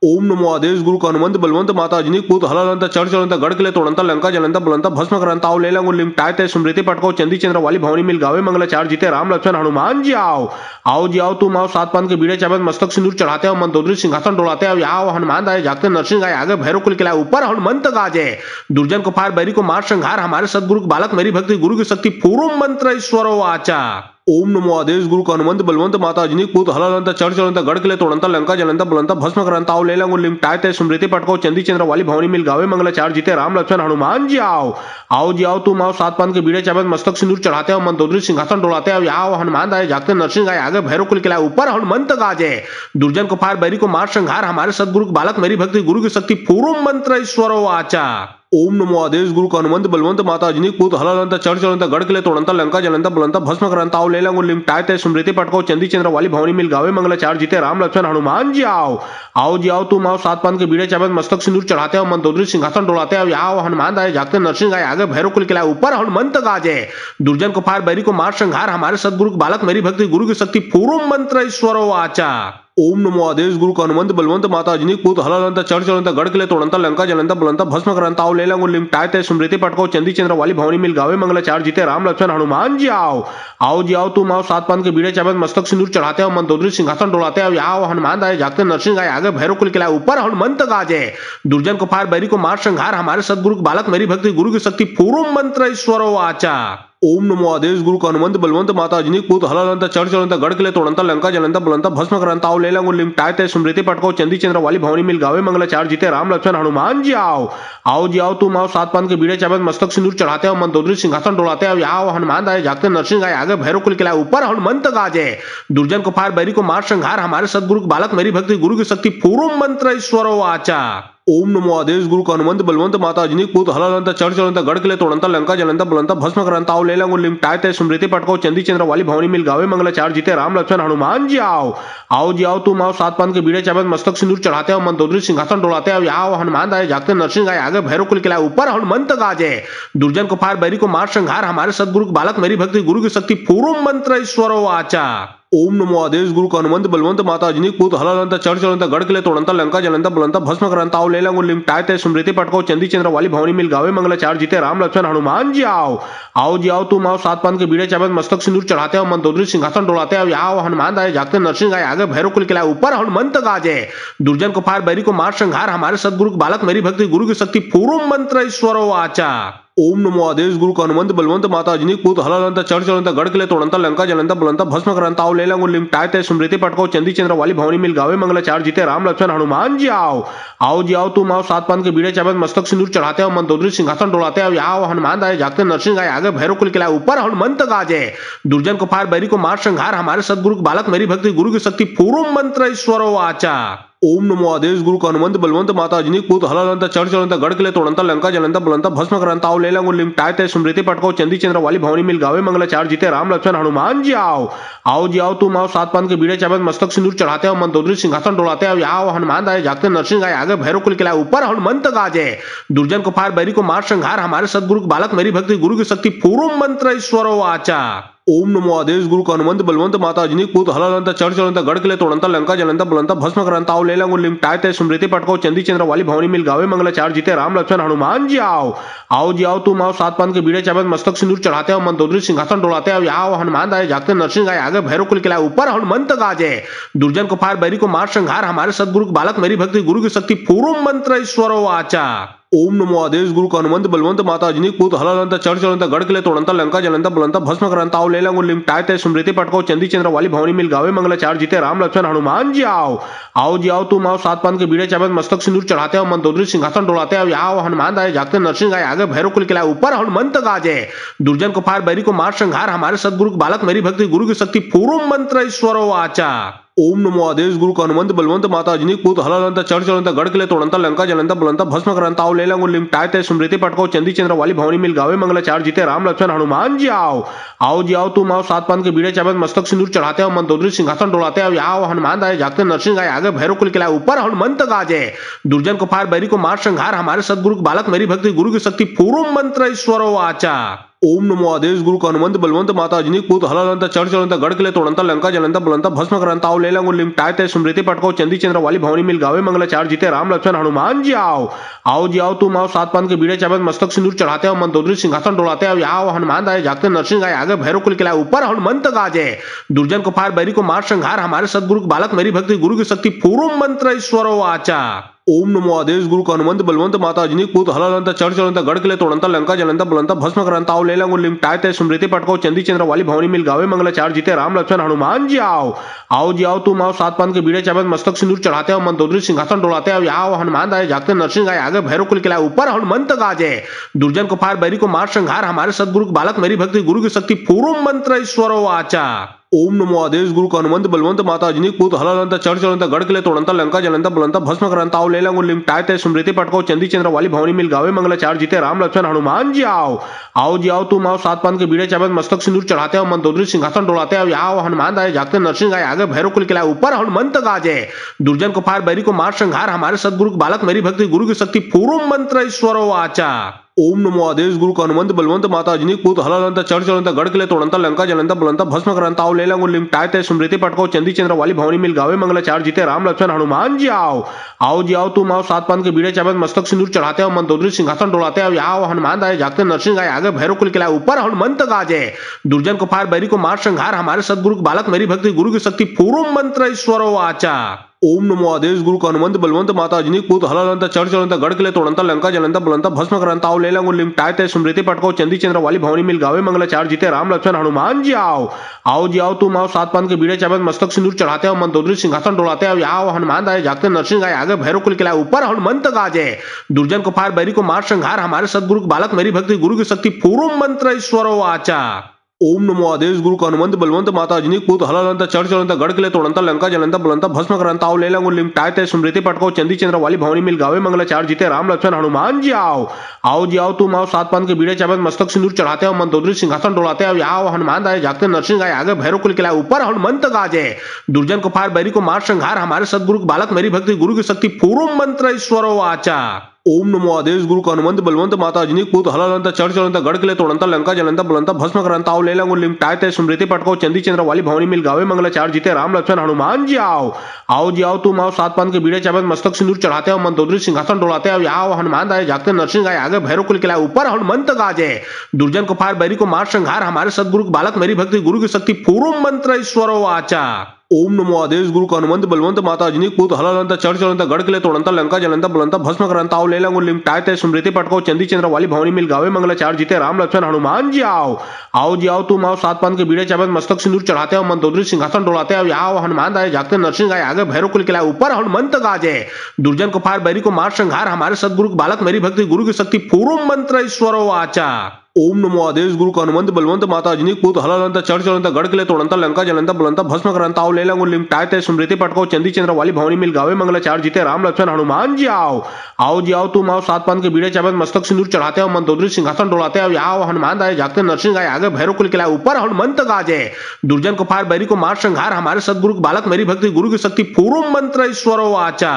ओम नमो आदेश गुरु का हनुमंत बलवंत माता अजनी पूत हलालंत चढ़ चलंत गढ़ किले तोड़ंत लंका जलंत बुलंत भस्म करंत आओ लेला गुण लिमटाते स्मृति पटको चंदी चंद्र वाली भवनी मिल गावे मंगल चार जीते राम लक्ष्मण हनुमान जी आओ जी आओ तुम आओ सात पान के बीड़े चाबत मस्तक सिंदूर चढ़ाते हो मंदोदरी सिंहासन डोलाते हो आओ हनुमान आए जागते नरसिंह आए आगे भैरव कुल किला ऊपर हनुमंत गाजे दुर्जन को फार बैरी को मार संहार हमारे सदगुरु बालक मेरी भक्ति गुरु की शक्ति पूर्व मंत्र ईश्वरो आचा ओम नमो आदेश गुरु का हनुमंत बलवंत माता अजनी पूत हलालंत चढ़ चलंत गढ़ किले तोड़ंत लंका जलंत बुलंत भस्म करंत आओ लेला गुण लिमटाते स्मृति पटको चंदी चंद्र वाली भवनी मिल गावे मंगल चार जीते राम लक्ष्मण हनुमान जी आओ जी आओ तुम आओ सात पान के बीड़े चाबत मस्तक सिंदूर चढ़ाते हो मंदोदरी सिंहासन डोलाते हो आओ हनुमान आए जागते नरसिंह आए आगे भैरव कुल किला ऊपर हनुमंत गाजे दुर्जन को फार बैरी को मार संहार हमारे सदगुरु बालक मेरी भक्ति गुरु की शक्ति पूर्व मंत्र ईश्वरो आचा ओम नमो आदेश गुरु का हनुमंत बलवंत माता अजनी पूत हलालंत चढ़ चलंत गढ़ किले तोड़ंत लंका जलंत बुलंत भस्म करंत आओ लेला गुण लिमटाते स्मृति पटको चंदी चंद्र वाली भवनी मिल गावे मंगल चार जीते राम लक्ष्मण हनुमान जी आओ जी आओ तुम आओ सात पान के बीड़े चाबत मस्तक सिंदूर चढ़ाते हो मंदोदरी सिंहासन डोलाते हो आओ हनुमान आए जागते नरसिंह आए आगे भैरव कुल किला ऊपर हनुमंत गाजे दुर्जन को फार बैरी को मार संहार हमारे सदगुरु बालक मेरी भक्ति गुरु की शक्ति पूर्व मंत्र ईश्वरो आचा ओम नमो आदेश गुरु का हनुमंत बलवंत माता अजनी पूत हलालंत चढ़ चलंत गढ़ किले तोड़ंत लंका जलंत बुलंत भस्म करंत आओ लेला गुण लिमटाते स्मृति पटको चंदी चंद्र वाली भवनी मिल गावे मंगल चार जीते राम लक्ष्मण हनुमान जी आओ जी आओ तुम आओ सात पान के बीड़े चाबत मस्तक सिंदूर चढ़ाते हो मंदोदरी सिंहासन डोलाते हो आओ हनुमान आए जागते नरसिंह आए आगे भैरव कुल किला ऊपर हनुमंत गाजे दुर्जन को फार बैरी को मार संहार हमारे सदगुरु बालक मेरी भक्ति गुरु की शक्ति पूर्व मंत्र ईश्वरो आचा ओम नमो आदेश गुरु का हनुमंत बलवंत माता अजनी पूत हलालंत चढ़ चलंत गढ़ किले तोड़ंत लंका जलंत बुलंत भस्म करंत आओ लेला गुण लिमटाते स्मृति पटको चंदी चंद्र वाली भवनी मिल गावे मंगल चार जीते राम लक्ष्मण हनुमान जी आओ जी आओ तुम आओ सात पान के बीड़े चाबत मस्तक सिंदूर चढ़ाते हो मंदोदरी सिंहासन डोलाते हो आओ हनुमान आए जागते नरसिंह आए आगे भैरव कुल किला ऊपर हनुमंत गाजे दुर्जन को फार बैरी को मार संहार हमारे सदगुरु बालक मेरी भक्ति गुरु की शक्ति पूर्व मंत्र ईश्वरो आचा ओम नमो आदेश गुरु का हनुमंत बलवंत माता अजनी पूत हलालंत चढ़ चलंत गढ़ किले तोड़ंत लंका जलंत बुलंत भस्म करंत आओ लेला गुण लिमटाते स्मृति पटको चंदी चंद्र वाली भवनी मिल गावे मंगल चार जीते राम लक्ष्मण हनुमान जी आओ जी आओ तुम आओ सात पान के बीड़े चाबत मस्तक सिंदूर चढ़ाते हो मंदोदरी सिंहासन डोलाते हो आओ हनुमान आए जागते नरसिंह आए आगे भैरव कुल किला ऊपर हनुमंत गाजे दुर्जन को फार बैरी को मार संहार हमारे सदगुरु बालक मेरी भक्ति गुरु की शक्ति पूर्व मंत्र ईश्वरो आचा ओम नमो आदेश गुरु का हनुमंत बलवंत माता अजनी पूत हलालंत चढ़ चलंत गढ़ किले तोड़ंत लंका जलंत बुलंत भस्म करंत आओ लेला गुण लिमटाते स्मृति पटको चंदी चंद्र वाली भवनी मिल गावे मंगल चार जीते राम लक्ष्मण हनुमान जी आओ जी आओ तुम आओ सात पान के बीड़े चाबत मस्तक सिंदूर चढ़ाते हो मंदोदरी सिंहासन डोलाते हो आओ हनुमान आए जागते नरसिंह आए आगे भैरव कुल किला ऊपर हनुमंत गाजे दुर्जन को फार बैरी को मार संहार हमारे सदगुरु बालक मेरी भक्ति गुरु की शक्ति पूर्व मंत्र ईश्वरो आचा ओम नमो आदेश गुरु का हनुमंत बलवंत माता अजनी पूत हलालंत चढ़ चलंत गढ़ किले तोड़ंत लंका जलंत बुलंत भस्म करंत आओ लेला गुण लिमटाते स्मृति पटको चंदी चंद्र वाली भवनी मिल गावे मंगल चार जीते राम लक्ष्मण हनुमान जी आओ जी आओ तुम आओ सात पान के बीड़े चाबत मस्तक सिंदूर चढ़ाते हो मंदोदरी सिंहासन डोलाते हो आओ हनुमान आए जागते नरसिंह आए आगे भैरव कुल किला ऊपर हनुमंत गाजे दुर्जन को फार बैरी को मार संहार हमारे सदगुरु बालक मेरी भक्ति गुरु की शक्ति पूर्व मंत्र ईश्वरो आचा ओम नमो आदेश गुरु का हनुमंत बलवंत माता अजनी पूत हलालंत चढ़ चलंत गढ़ किले तोड़ंत लंका जलंत बुलंत भस्म करंत आओ लेला गुण लिमटाते स्मृति पटको चंदी चंद्र वाली भवनी मिल गावे मंगल चार जीते राम लक्ष्मण हनुमान जी आओ जी आओ तुम आओ सात पान के बीड़े चाबत मस्तक सिंदूर चढ़ाते हो मंदोदरी सिंहासन डोलाते हो आओ हनुमान आए जागते नरसिंह आए आगे भैरव कुल किला ऊपर हनुमंत गाजे दुर्जन को फार बैरी को मार संहार हमारे सदगुरु बालक मेरी भक्ति गुरु की शक्ति पूर्व मंत्र ईश्वरो आचा ओम नमो आदेश गुरु का हनुमंत बलवंत माता अजनी पूत हलालंत चढ़ चलंत गढ़ किले तोड़ंत लंका जलंत बुलंत भस्म करंत आओ लेला गुण लिमटाते स्मृति पटको चंदी चंद्र वाली भवनी मिल गावे मंगल चार जीते राम लक्ष्मण हनुमान जी आओ जी आओ तुम आओ सात पान के बीड़े चाबत मस्तक सिंदूर चढ़ाते हो मंदोदरी सिंहासन डोलाते हो आओ हनुमान आए जागते नरसिंह आए आगे भैरव कुल किला ऊपर हनुमंत गाजे दुर्जन को फार बैरी को मार संहार हमारे सदगुरु बालक मेरी भक्ति गुरु की शक्ति पूर्व मंत्र ईश्वरो आचा ओम नमो आदेश गुरु का हनुमंत बलवंत माता अजनी पूत हलालंत चढ़ चलंत गढ़ किले तोड़ंत लंका जलंत बुलंत भस्म करंत आओ लेला गुण लिमटाते स्मृति पटको चंदी चंद्र वाली भवनी मिल गावे मंगल चार जीते राम लक्ष्मण हनुमान जी आओ जी आओ तुम आओ सात पान के बीड़े चाबत मस्तक सिंदूर चढ़ाते हो मंदोदरी सिंहासन डोलाते हो आओ हनुमान आए जागते नरसिंह आए आगे भैरव कुल किला ऊपर हनुमंत गाजे दुर्जन को फार बैरी को मार संहार हमारे सदगुरु बालक मेरी भक्ति गुरु की शक्ति पूर्व मंत्र ईश्वरो आचा ओम नमो आदेश गुरु का हनुमंत बलवंत माता अजनी पूत हलालंत चढ़ चलंत गढ़ किले तोड़ंत लंका जलंत बुलंत भस्म करंत आओ लेला गुण लिमटाते स्मृति पटको चंदी चंद्र वाली भवनी मिल गावे मंगल चार जीते राम लक्ष्मण हनुमान जी आओ जी आओ तुम आओ सात पान के बीड़े चाबत मस्तक सिंदूर चढ़ाते हो मंदोदरी सिंहासन डोलाते हो आओ हनुमान आए जागते नरसिंह आए आगे भैरव कुल किला ऊपर हनुमंत गाजे दुर्जन को फार बैरी को मार संहार हमारे सदगुरु बालक मेरी भक्ति गुरु की शक्ति पूर्व मंत्र ईश्वरो आचा ओम नमो आदेश गुरु का हनुमंत बलवंत माता अजनी पूत हलालंत चढ़ चलंत गढ़ किले तोड़ंत लंका जलंत बुलंत भस्म करंत आओ लेला गुण लिमटाते स्मृति पटको चंदी चंद्र वाली भवनी मिल गावे मंगल चार जीते राम लक्ष्मण हनुमान जी आओ जी आओ तुम आओ सात पान के बीड़े चाबत मस्तक सिंदूर चढ़ाते हो मंदोदरी सिंहासन डोलाते हो आओ हनुमान आए जागते नरसिंह आए आगे भैरव कुल किला ऊपर हनुमंत गाजे दुर्जन को फार बैरी को मार संहार हमारे सदगुरु बालक मेरी भक्ति गुरु की शक्ति पूर्व मंत्र ईश्वरो आचा ओम नमो आदेश गुरु का हनुमंत बलवंत माता अजनी पूत हलालंत चढ़ चलंत गढ़ किले तोड़ंत लंका जलंत बुलंत भस्म करंत आओ लेला गुण लिमटाते स्मृति पटको चंदी चंद्र वाली भवनी मिल गावे मंगल चार जीते राम लक्ष्मण हनुमान जी आओ जी आओ तुम आओ सात पान के बीड़े चाबत मस्तक सिंदूर चढ़ाते हो मंदोदरी सिंहासन डोलाते हो आओ हनुमान आए जागते नरसिंह आए आगे भैरव कुल किला ऊपर हनुमंत गाजे दुर्जन को फार बैरी को मार संहार हमारे सदगुरु बालक मेरी भक्ति गुरु की शक्ति पूर्व मंत्र ईश्वरो आचा ओम नमो आदेश गुरु का हनुमंत बलवंत माता अजनी पूत हलालंत चढ़ चलंत गढ़ किले तोड़ंत लंका जलंत बुलंत भस्म करंत आओ लेला गुण लिमटाते स्मृति पटको चंदी चंद्र वाली भवनी मिल गावे मंगल चार जीते राम लक्ष्मण हनुमान जी आओ जी आओ तुम आओ सात पान के बीड़े चाबत मस्तक सिंदूर चढ़ाते हो मंदोदरी सिंहासन डोलाते हो आओ हनुमान आए जागते नरसिंह आए आगे भैरव कुल किला ऊपर हनुमंत गाजे दुर्जन को फार बैरी को मार संहार हमारे सदगुरु बालक मेरी भक्ति गुरु की शक्ति पूर्व मंत्र ईश्वरो आचा ओम नमो आदेश गुरु का हनुमंत बलवंत माता अजनी पूत हलालंत चढ़ चलंत गढ़ किले तोड़ंत लंका जलंत बुलंत भस्म करंत आओ लेला गुण लिमटाते स्मृति पटको चंदी चंद्र वाली भवनी मिल गावे मंगल चार जीते राम लक्ष्मण हनुमान जी आओ जी आओ तुम आओ सात पान के बीड़े चाबत मस्तक सिंदूर चढ़ाते हो मंदोदरी सिंहासन डोलाते हो आओ हनुमान आए जागते नरसिंह आए आगे भैरव कुल किला ऊपर हनुमंत गाजे दुर्जन को फार बैरी को मार संहार हमारे सदगुरु बालक मेरी भक्ति गुरु की शक्ति पूर्व मंत्र ईश्वरो आचा ओम नमो आदेश गुरु का हनुमंत बलवंत माता अजनी पूत हलालंत चढ़ चलंत गढ़ किले तोड़ंत लंका जलंत बुलंत भस्म करंत आओ लेला गुण लिमटाते स्मृति पटको चंदी चंद्र वाली भवनी मिल गावे मंगल चार जीते राम लक्ष्मण हनुमान जी आओ जी आओ तुम आओ सात पान के बीड़े चाबत मस्तक सिंदूर चढ़ाते हो मंदोदरी सिंहासन डोलाते हो आओ हनुमान आए जागते नरसिंह आए आगे भैरव कुल किला ऊपर हनुमंत गाजे दुर्जन को फार बैरी को मार संहार हमारे सदगुरु बालक मेरी भक्ति गुरु की शक्ति पूर्व मंत्र ईश्वरो आचा ओम नमो आदेश गुरु का हनुमंत बलवंत माता अजनी पूत हलालंत चढ़ चलंत गढ़ किले तोड़ंत लंका जलंत बुलंत भस्म करंत आओ लेला गुण लिमटाते स्मृति पटको चंदी चंद्र वाली भवनी मिल गावे मंगल चार जीते राम लक्ष्मण हनुमान जी आओ जी आओ तुम आओ सात पान के बीड़े चाबत मस्तक सिंदूर चढ़ाते हो मंदोदरी सिंहासन डोलाते हो आओ हनुमान आए जागते नरसिंह आए आगे भैरव कुल किला ऊपर हनुमंत गाजे दुर्जन को फार बैरी को मार संहार हमारे सदगुरु बालक मेरी भक्ति गुरु की शक्ति पूर्व मंत्र ईश्वरो आचा ओम नमो आदेश गुरु का हनुमंत बलवंत माता अजनी पूत हलालंत चढ़ चलंत गढ़ किले तोड़ंत लंका जलंत बुलंत भस्म करंत आओ लेला गुण लिमटाते स्मृति पटको चंदी चंद्र वाली भवनी मिल गावे मंगल चार जीते राम लक्ष्मण हनुमान जी आओ जी आओ तुम आओ सात पान के बीड़े चाबत मस्तक सिंदूर चढ़ाते हो मंदोदरी सिंहासन डोलाते हो आओ हनुमान आए जागते नरसिंह आए आगे भैरव कुल किला ऊपर हनुमंत गाजे दुर्जन को फार बैरी को मार संहार हमारे सदगुरु बालक मेरी भक्ति गुरु की शक्ति पूर्व मंत्र ईश्वरो आचा ओम नमो आदेश गुरु का हनुमंत बलवंत माता अजनी पूत हलालंत चढ़ चलंत गढ़ किले तोड़ंत लंका जलंत बुलंत भस्म करंत आओ लेला गुण लिमटाते स्मृति पटको चंदी चंद्र वाली भवनी मिल गावे मंगल चार जीते राम लक्ष्मण हनुमान जी आओ जी आओ तुम आओ सात पान के बीड़े चाबत मस्तक सिंदूर चढ़ाते हो मंदोदरी सिंहासन डोलाते हो आओ हनुमान आए जागते नरसिंह आए आगे भैरव कुल किला ऊपर हनुमंत गाजे दुर्जन को फार बैरी को मार संहार हमारे सदगुरु बालक मेरी भक्ति गुरु की शक्ति पूर्व मंत्र ईश्वरो आचा ओम नमो आदेश गुरु का हनुमंत बलवंत माता अजनी पूत हलालंत चढ़ चलंत गढ़ किले तोड़ंत लंका जलंत बुलंत भस्म करंत आओ लेला गुण लिमटाते स्मृति पटको चंदी चंद्र वाली भवनी मिल गावे मंगल चार जीते राम लक्ष्मण हनुमान जी आओ जी आओ तुम आओ सात पान के बीड़े चाबत मस्तक सिंदूर चढ़ाते हो मंदोदरी सिंहासन डोलाते हो आओ हनुमान आए जागते नरसिंह आए आगे भैरव कुल किला ऊपर हनुमंत गाजे दुर्जन को फार बैरी को मार संहार हमारे सदगुरु बालक मेरी भक्ति गुरु की शक्ति पूर्व मंत्र ईश्वरो आचा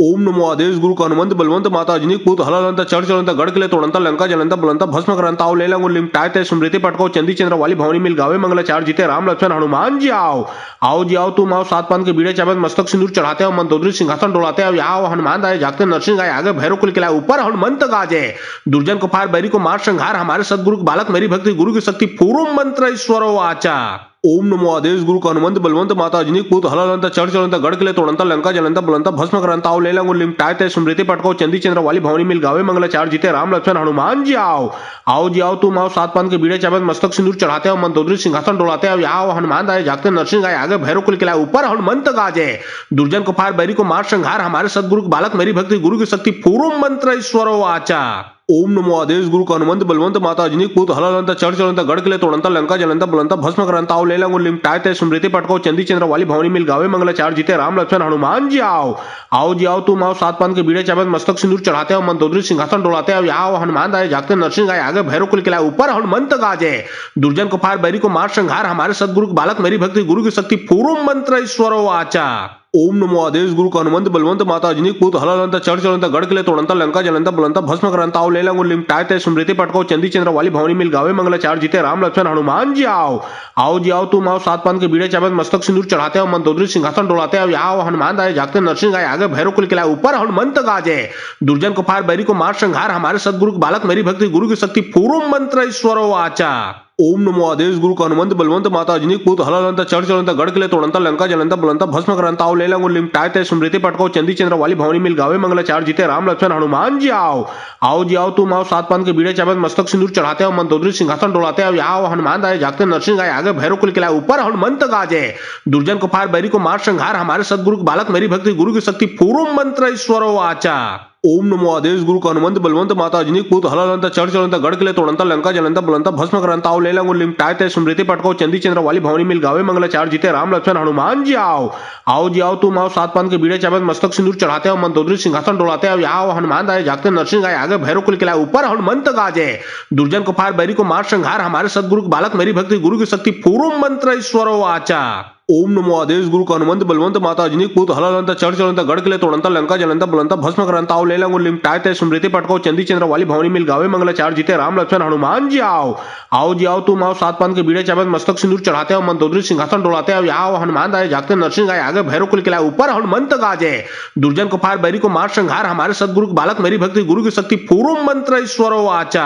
ओम नमो आदेश गुरु का हनुमंत बलवंत माता अजनी पूत हलालंत चढ़ चलंत गढ़ किले तोड़ंत लंका जलंत बुलंत भस्म करंत आओ लेला गुण लिमटाते स्मृति पटको चंदी चंद्र वाली भवनी मिल गावे मंगल चार जीते राम लक्ष्मण हनुमान जी आओ जी आओ तुम आओ सात पान के बीड़े चाबत मस्तक सिंदूर चढ़ाते हो मंदोदरी सिंहासन डोलाते हो आओ हनुमान आए जागते नरसिंह आए आगे भैरव कुल किला ऊपर हनुमंत गाजे दुर्जन को फार बैरी को मार संहार हमारे सदगुरु बालक मेरी भक्ति गुरु की शक्ति पूर्व मंत्र ईश्वरो आचा ओम नमो आदेश गुरु का हनुमंत बलवंत माता अजनी पूत हलालंत चढ़ चलंत गढ़ किले तोड़ंत लंका जलंत बुलंत भस्म करंत आओ लेला गुण लिमटाते स्मृति पटको चंदी चंद्र वाली भवनी मिल गावे मंगल चार जीते राम लक्ष्मण हनुमान जी आओ जी आओ तुम आओ सात पान के बीड़े चाबत मस्तक सिंदूर चढ़ाते हो मंदोदरी सिंहासन डोलाते हो आओ हनुमान आए जागते नरसिंह आए आगे भैरव कुल किला ऊपर हनुमंत गाजे दुर्जन को फार बैरी को मार संहार हमारे सदगुरु बालक मेरी भक्ति गुरु की शक्ति पूर्व मंत्र ईश्वरो आचा ओम नमो आदेश गुरु का हनुमंत बलवंत माता अजनी पूत हलालंत चढ़ चलंत गढ़ किले तोड़ंत लंका जलंत बुलंत भस्म करंत आओ लेलंग लिमटाय ते स्मृति पटको चंदी चंद्र वाली भवनी मिल गावे मंगलाचार जीते राम लक्ष्मण हनुमान जी आओ जी आओ तुम आओ सात पान के बीड़े चावल मस्तक सिंदूर चढ़ाते हो मंदोदरी सिंहासन डोलाते हो आओ हनुमान आए जागते नरसिंह आए आगे भैरव कुल किला ऊपर हनुमंत गाजे दुर्जन को फार बैरी को मार संहार हमारे सदगुरु बालक मेरी भक्ति गुरु की शक्ति पूर्व मंत्र ईश्वरो आचा ओम नमो आदेश गुरु का हनुमंत बलवंत माता अजनी पूत हलालंत चढ़ चलंत गढ़ किले तोड़ंत लंका जलंत बुलंत भस्म करंत आओ लेलंग लिमटाय ते स्मृति पटको चंदी चंद्र वाली भवनी मिल गावे मंगलाचार जीते राम लक्ष्मण हनुमान जी आओ जी आओ तुम आओ सात पान के बीड़े चावल मस्तक सिंदूर चढ़ाते हो मंदोदरी सिंहासन डोलाते हो आओ हनुमान आए जागते नरसिंह आए आगे भैरव कुल किला ऊपर हनुमंत गाजे दुर्जन को फार बैरी को मार संहार हमारे सदगुरु बालक मेरी भक्ति गुरु की शक्ति पूर्व मंत्र ईश्वरो आचा ओम नमो आदेश गुरु का हनुमंत बलवंत माता अजनी पूत हलालंत चढ़ चलंत गढ़ किले तोड़ंत लंका जलंत बुलंत भस्म करंत आओ लेलंग लिमटाय ते स्मृति पटको चंदी चंद्र वाली भवनी मिल गावे मंगलाचार जीते राम लक्ष्मण हनुमान जी आओ जी आओ तुम आओ सात पान के बीड़े चावल मस्तक सिंदूर चढ़ाते हो मंदोदरी सिंहासन डोलाते हो आओ हनुमान आए जागते नरसिंह आए आगे भैरव कुल किला ऊपर हनुमंत गाजे दुर्जन को फार बैरी को मार संहार हमारे सदगुरु बालक मेरी भक्ति गुरु की शक्ति पूर्व मंत्र ईश्वरो आचा ओम नमो आदेश गुरु का हनुमंत बलवंत माता अजनी पूत हलालंत चढ़ चलंत गढ़ किले तोड़ंत लंका जलंत बुलंत भस्म करंत आओ लेलंग लिमटाय ते स्मृति पटको चंदी चंद्र वाली भवनी मिल गावे मंगलाचार जीते राम लक्ष्मण हनुमान जी आओ जी आओ तुम आओ सात पान के बीड़े चावल मस्तक सिंदूर चढ़ाते हो मंदोदरी सिंहासन डोलाते हो आओ हनुमान आए जागते नरसिंह आए आगे भैरव कुल किला ऊपर हनुमंत गाजे दुर्जन को फार बैरी को मार संहार हमारे सदगुरु बालक मेरी भक्ति गुरु की शक्ति पूर्व मंत्र ईश्वरो आचा ओम नमो आदेश गुरु का हनुमंत बलवंत माता अजनी पूत हलालंत चढ़ चलंत गढ़ किले तोड़ंत लंका जलंत बुलंत भस्म करंत आओ लेलंग लिमटाय ते स्मृति पटको चंदी चंद्र वाली भवनी मिल गावे मंगलाचार जीते राम लक्ष्मण हनुमान जी आओ जी आओ तुम आओ सात पान के बीड़े चावल मस्तक सिंदूर चढ़ाते हो मंदोदरी सिंहासन डोलाते हो आओ हनुमान आए जागते नरसिंह आए आगे भैरव कुल किला ऊपर हनुमंत गाजे दुर्जन को फार बैरी को मार संहार हमारे सदगुरु बालक मेरी भक्ति गुरु की शक्ति पूर्व मंत्र ईश्वरो आचा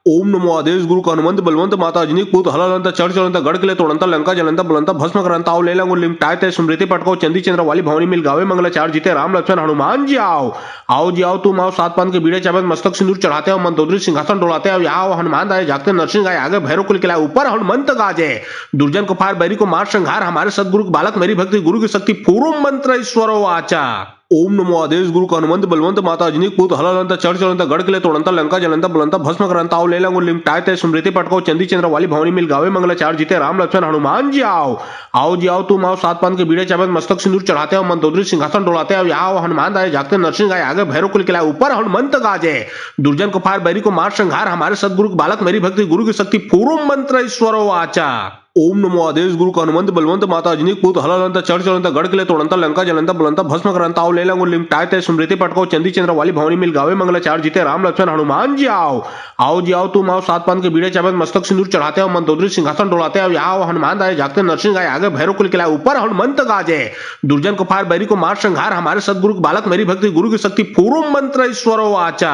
ओम नमो आदेश गुरु का हनुमंत बलवंत माता अजनी पूत हलालंत चढ़ चलंत गढ़ किले तोड़ंत लंका जलंत बुलंत भस्म करंत आओ लेलंग लिमटाय ते स्मृति पटको चंदी चंद्र वाली भवनी मिल गावे मंगलाचार जीते राम लक्ष्मण हनुमान जी आओ जी आओ तुम आओ सात पान के बीड़े चावल मस्तक सिंदूर चढ़ाते हो मंदोदरी सिंहासन डोलाते हो आओ हनुमान आए जागते नरसिंह आए आगे भैरव कुल किला ऊपर हनुमंत गाजे दुर्जन को फार बैरी को मार संहार हमारे सदगुरु बालक मेरी भक्ति गुरु की शक्ति पूर्व मंत्र ईश्वरो आचा ओम नमो आदेश गुरु का हनुमंत बलवंत माता अजनी पूत हलालंत चढ़ चलंत गढ़ किले तोड़ंत लंका जलंत बुलंत भस्म करंत आओ लेलंग लिमटाय ते स्मृति पटको चंदी चंद्र वाली भवनी मिल गावे मंगलाचार जीते राम लक्ष्मण हनुमान जी आओ जी आओ तुम आओ सात पान के बीड़े चावल मस्तक सिंदूर चढ़ाते हो मंदोदरी सिंहासन डोलाते हो आओ हनुमान आए जागते नरसिंह आए आगे भैरव कुल किला ऊपर हनुमंत गाजे दुर्जन को फार बैरी को मार संहार हमारे सदगुरु बालक मेरी भक्ति गुरु की शक्ति पूर्व मंत्र ईश्वरो आचा ओम नमो आदेश गुरु का हनुमंत बलवंत माता अजनी पूत हलालंत चढ़ चलंत गढ़ किले तोड़ंत लंका जलंत बुलंत भस्म करंत आओ लेलंग लिमटाय ते स्मृति पटको चंदी चंद्र वाली भवनी मिल गावे मंगलाचार जीते राम लक्ष्मण हनुमान जी आओ जी आओ तुम आओ सात पान के बीड़े चावल मस्तक सिंदूर चढ़ाते हो मंदोदरी सिंहासन डोलाते हो आओ हनुमान आए जागते नरसिंह आए आगे भैरव कुल किला ऊपर हनुमंत गाजे दुर्जन को फार बैरी को मार संहार हमारे सदगुरु बालक मेरी भक्ति गुरु की शक्ति पूर्व मंत्र ईश्वरो आचा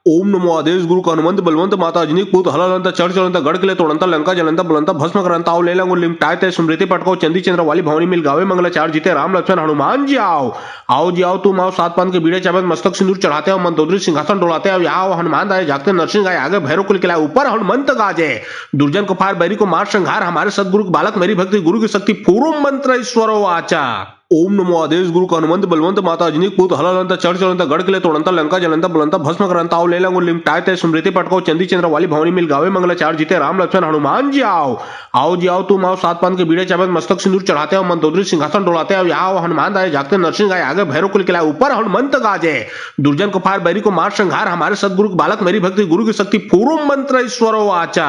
ओम नमो आदेश गुरु का हनुमंत बलवंत माता अजनी पूत हलालंत चढ़ चलंत गढ़ किले तोड़ंत लंका जलंत बुलंत भस्म करंत आओ लेलंग लिमटाय ते स्मृति पटको चंदी चंद्र वाली भवनी मिल गावे मंगलाचार जीते राम लक्ष्मण हनुमान जी आओ जी आओ तुम आओ सात पान के बीड़े चावल मस्तक सिंदूर चढ़ाते हो मंदोदरी सिंहासन डोलाते हो आओ हनुमान आए जागते नरसिंह आए आगे भैरव कुल किला ऊपर हनुमंत गाजे दुर्जन को फार बैरी को मार संहार हमारे सदगुरु बालक मेरी भक्ति गुरु की शक्ति पूर्व मंत्र ईश्वरो आचा ओम नमो आदेश गुरु का हनुमंत बलवंत माता अजनी पूत हलालंत चढ़ चलंत गढ़ किले तोड़ंत लंका जलंत बुलंत भस्म करंत आओ लेलंग लिमटाय ते स्मृति पटको चंदी चंद्र वाली भवनी मिल गावे मंगलाचार जीते राम लक्ष्मण हनुमान जी आओ जी आओ तुम आओ सात पान के बीड़े चावल मस्तक सिंदूर चढ़ाते हो मंदोदरी सिंहासन डोलाते हो आओ हनुमान आए जागते नरसिंह आए आगे भैरव कुल किला ऊपर हनुमंत गाजे दुर्जन को फार बैरी को मार संहार हमारे सदगुरु बालक मेरी भक्ति गुरु की शक्ति पूर्व मंत्र ईश्वरो आचा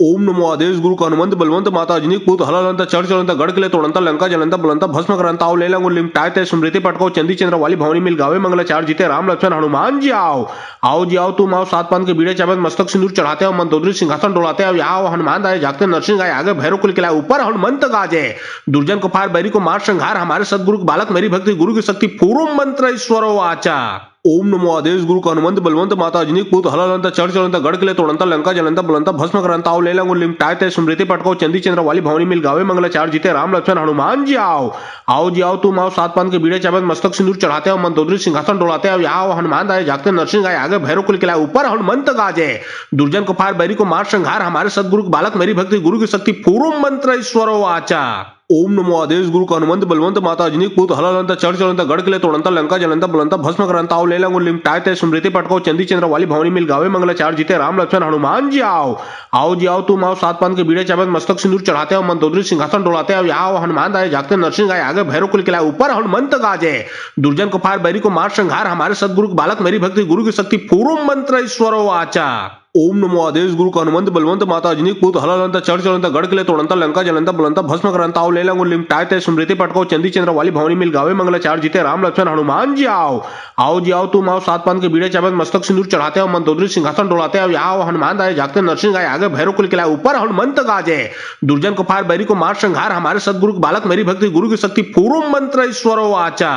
ओम नमो आदेश गुरु का हनुमंत बलवंत माता अजनी पूत हलालंत चढ़ चलंत गढ़ किले तोड़ंत लंका जलंत बुलंत भस्म करंत आओ लेलंग लिमटाय ते स्मृति पटको चंदी चंद्र वाली भवनी मिल गावे मंगलाचार जीते राम लक्ष्मण हनुमान जी आओ जी आओ तुम आओ सात पान के बीड़े चावल मस्तक सिंदूर चढ़ाते हो मंदोदरी सिंहासन डोलाते हो आओ हनुमान आए जागते नरसिंह आए आगे भैरव कुल किला ऊपर हनुमंत गाजे दुर्जन को फार बैरी को मार संहार हमारे सदगुरु बालक मेरी भक्ति गुरु की शक्ति पूर्व मंत्र ईश्वरो आचा ओम नमो आदेश गुरु का हनुमंत बलवंत माता अजनी पूत हलालंत चढ़ चलंत गढ़ किले तोड़ंत लंका जलंत बुलंत भस्म करंत आओ लेलंग लिमटाय ते स्मृति पटको चंदी चंद्र वाली भवनी मिल गावे मंगलाचार जीते राम लक्ष्मण हनुमान जी आओ जी आओ तुम आओ सात पान के बीड़े चावल मस्तक सिंदूर चढ़ाते हो मंदोदरी सिंहासन डोलाते हो आओ हनुमान आए जागते नरसिंह आए आगे भैरव कुल किला ऊपर हनुमंत गाजे दुर्जन को फार बैरी को मार संहार हमारे सदगुरु बालक मेरी भक्ति गुरु की शक्ति पूर्व मंत्र ईश्वरो आचा ओम नमो आदेश गुरु का हनुमंत बलवंत माता अजनी पूत हलालंत चढ़ चलंत गढ़ किले तोड़ंत लंका जलंत बुलंत भस्म करंत आओ लेलंग लिमटाय ते स्मृति पटको चंदी चंद्र वाली भवनी मिल गावे मंगलाचार जीते राम लक्ष्मण हनुमान जी आओ जी आओ तुम आओ सात पान के बीड़े चावल मस्तक सिंदूर चढ़ाते हो मंदोदरी सिंहासन डोलाते हो आओ हनुमान आए जागते नरसिंह आए आगे भैरव कुल किला ऊपर हनुमंत गाजे दुर्जन को फार बैरी को मार संहार हमारे सदगुरु के बालक मेरी भक्ति गुरु की शक्ति पूर्व मंत्र ईश्वरो वाचा ओम नमो आदेश गुरु का हनुमंत बलवंत माता अजनी पूत हलालंत चढ़ चलंत गढ़ किले तोड़ंत लंका जलंत बुलंत भस्म करंत आओ लेलंग लिमटाय ते स्मृति पटको चंदी चंद्र वाली भवनी मिल गावे मंगलाचार जीते राम लक्ष्मण हनुमान जी आओ जी आओ तुम आओ सात पान के बीड़े चावल मस्तक सिंदूर चढ़ाते हो मंदोदरी सिंहासन डोलाते हो आओ हनुमान आए जागते नरसिंह आए आगे भैरव कुल किला ऊपर हनुमंत गाजे दुर्जन को फार बैरी को मार संहार हमारे सदगुरु के बालक मेरी भक्ति गुरु की शक्ति पूर्व मंत्र ईश्वरो वाचा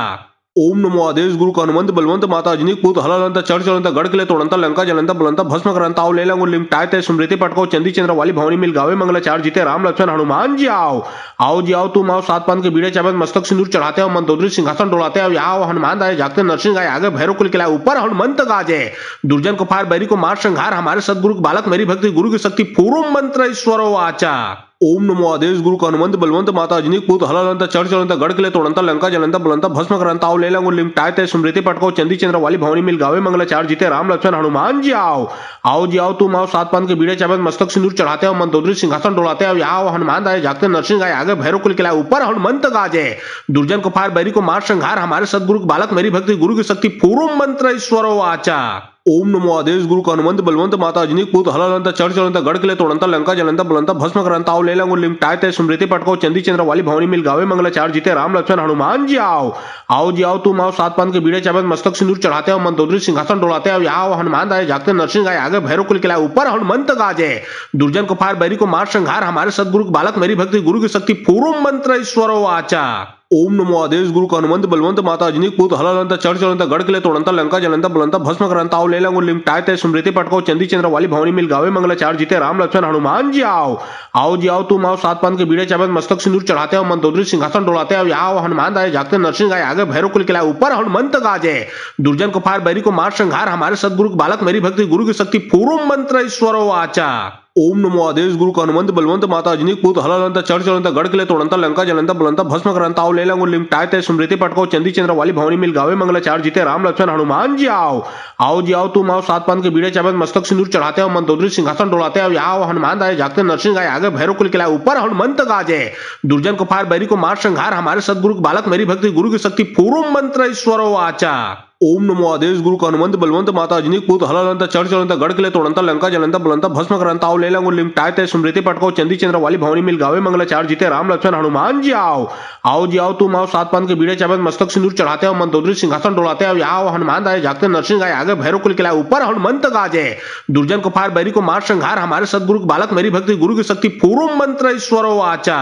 ओम नमो आदेश गुरु का हनुमंत बलवंत माता अजनी पूत हलालंत चढ़ चलंत गढ़ किले तोड़ंत लंका जलंत बुलंत भस्म करंत आओ लेलंग लिमटाय ते स्मृति पटको चंदी चंद्र वाली भवनी मिल गावे मंगलाचार जीते राम लक्ष्मण हनुमान जी आओ जी आओ तुम आओ सात पान के बीड़े चावल मस्तक सिंदूर चढ़ाते हो मंदोदरी सिंहासन डोलाते हो आओ हनुमान आए जागते नरसिंह आए आगे भैरव कुल किला ऊपर हनुमंत गाजे दुर्जन को फार बैरी को मार संहार हमारे सदगुरु के बालक मेरी भक्ति गुरु की शक्ति पूर्व मंत्र ईश्वरो वाचा ओम नमो आदेश गुरु का हनुमंत बलवंत माता अजनी पूत हलालंत चढ़ चलंत गढ़ किले तोड़ंत लंका जलंत बुलंत भस्म करंत आओ लेलंग लिमटाय ते स्मृति पटको चंदी चंद्र वाली भवनी मिल गावे मंगलाचार जीते राम लक्ष्मण हनुमान जी आओ जी आओ तुम आओ सात पान के बीड़े चावल मस्तक सिंदूर चढ़ाते हो मंदोदरी सिंहासन डोलाते हो आओ हनुमान आए जागते नरसिंह आए आगे भैरव कुल किला ऊपर हनुमंत गाजे दुर्जन को फार बैरी को मार संहार हमारे सदगुरु के बालक मेरी भक्ति गुरु की शक्ति पूर्व मंत्र ईश्वरो वाचा ओम नमो आदेश गुरु का हनुमंत बलवंत माता अजनी पूत हलालंत चढ़ चलंत गढ़ किले तोड़ंत लंका जलंत बुलंत भस्म करंत आओ लेलंग लिमटाय ते स्मृति पटको चंदी चंद्र वाली भवनी मिल गावे मंगलाचार जीते राम लक्ष्मण हनुमान जी आओ जी आओ तुम आओ सात पान के बीड़े चावल मस्तक सिंदूर चढ़ाते हो मंदोदरी सिंहासन डोलाते हो आओ हनुमान आए जागते नरसिंह आए आगे भैरव कुल किला ऊपर हनुमंत गाजे दुर्जन को फार बैरी को मार संहार हमारे सदगुरु के बालक मेरी भक्ति गुरु की शक्ति पूर्व मंत्र ईश्वरो वाचा ओम नमो आदेश गुरु का हनुमंत बलवंत माता अजनी पूत हलालंत चढ़ चलंत गढ़ किले तोड़ंत लंका जलंत बुलंत भस्म करंत आओ लेलंग लिमटाय ते स्मृति पटको चंदी चंद्र वाली भवनी मिल गावे मंगलाचार जीते राम लक्ष्मण हनुमान जी आओ जी आओ तुम आओ सात पान के बीड़े चावल मस्तक सिंदूर चढ़ाते हो मंदोदरी सिंहासन डोलाते हो आओ हनुमान आए जागते नरसिंह आए आगे भैरव कुल किला ऊपर हनुमंत गाजे दुर्जन को फार बैरी को मार संहार हमारे सदगुरु के बालक मेरी भक्ति गुरु की शक्ति पूर्व मंत्र ईश्वरो वाचा ओम नमो आदेश गुरु का हनुमंत बलवंत माता अजनी पूत हलालंत चढ़ चलंत गढ़ किले तोड़ंत लंका जलंत बुलंत भस्म करंत आओ लेलंग लिमटाय ते स्मृति पटको चंदी चंद्र वाली भवनी मिल गावे मंगलाचार जीते राम लक्ष्मण हनुमान जी आओ जी आओ तुम आओ सात पान के बीड़े चावल मस्तक सिंदूर चढ़ाते हो मंदोदरी सिंहासन डोलाते हो आओ हनुमान आए जागते नरसिंह आए आगे भैरव कुल किला ऊपर हनुमंत गाजे दुर्जन को फार बैरी को मार संहार हमारे सदगुरु के बालक मेरी भक्ति गुरु की शक्ति पूर्व मंत्र ईश्वरो वाचा ओम नमो आदेश गुरु का हनुमंत बलवंत माता अजनी पूत हलालंत चढ़ चलंत गढ़ किले तोड़ंत लंका जलंत बुलंत भस्म करंत आओ लेलंग लिमटाय ते स्मृति पटको चंदी चंद्र वाली भवनी मिल गावे मंगलाचार जीते राम लक्ष्मण हनुमान जी आओ जी आओ तुम आओ सात पान के बीड़े चावल मस्तक सिंदूर चढ़ाते हो मंदोदरी सिंहासन डोलाते हो आओ हनुमान आए जागते नरसिंह आए आगे भैरव कुल किला ऊपर हनुमंत गाजे दुर्जन को फार बैरी को मार संहार हमारे सदगुरु के बालक मेरी भक्ति गुरु की शक्ति पूर्व मंत्र ईश्वरो वाचा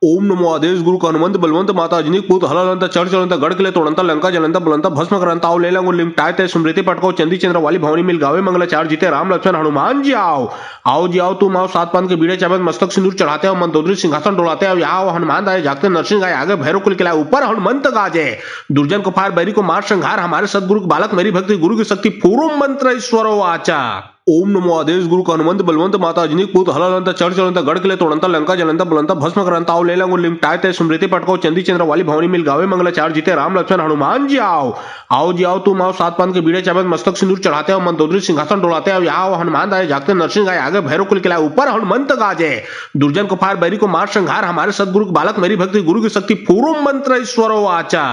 ओम नमो आदेश गुरु का हनुमंत बलवंत माता अजनी पूत हलालंत चढ़ चलंत गढ़ किले तोड़ंत लंका जलंत बुलंत भस्म करंत आओ लेलंग लिमटाय ते स्मृति पटको चंदी चंद्र वाली भवनी मिल गावे मंगलाचार जीते राम लक्ष्मण हनुमान जी आओ जी आओ तुम आओ सात पान के बीड़े चावल मस्तक सिंदूर चढ़ाते हो मंदोदरी सिंहासन डोलाते हो आओ हनुमान आए जागते नरसिंह आए आगे भैरव कुल किला ऊपर हनुमंत गाजे दुर्जन को फार बैरी को मार संहार हमारे सदगुरु के बालक मेरी भक्ति गुरु की शक्ति पूर्व मंत्र ईश्वरो वाचा ओम नमो आदेश गुरु का हनुमंत बलवंत माता अजनी पूत हलालंत चढ़ चलंत गढ़ किले तोड़ंत लंका जलंत बुलंत भस्म करंत आओ लेलंग लिमटाय ते स्मृति पटको चंदी चंद्र वाली भवनी मिल गावे मंगलाचार जीते राम लक्ष्मण हनुमान जी आओ जी आओ तुम आओ सात पान के बीड़े चावल मस्तक सिंदूर चढ़ाते हो मंदोदरी सिंहासन डोलाते हो आओ हनुमान आए जागते नरसिंह आए आगे भैरव कुल किला ऊपर हनुमंत गाजे दुर्जन को फार बैरी को मार संहार हमारे सदगुरु के बालक मेरी भक्ति गुरु की शक्ति पूर्व मंत्र ईश्वरो वाचा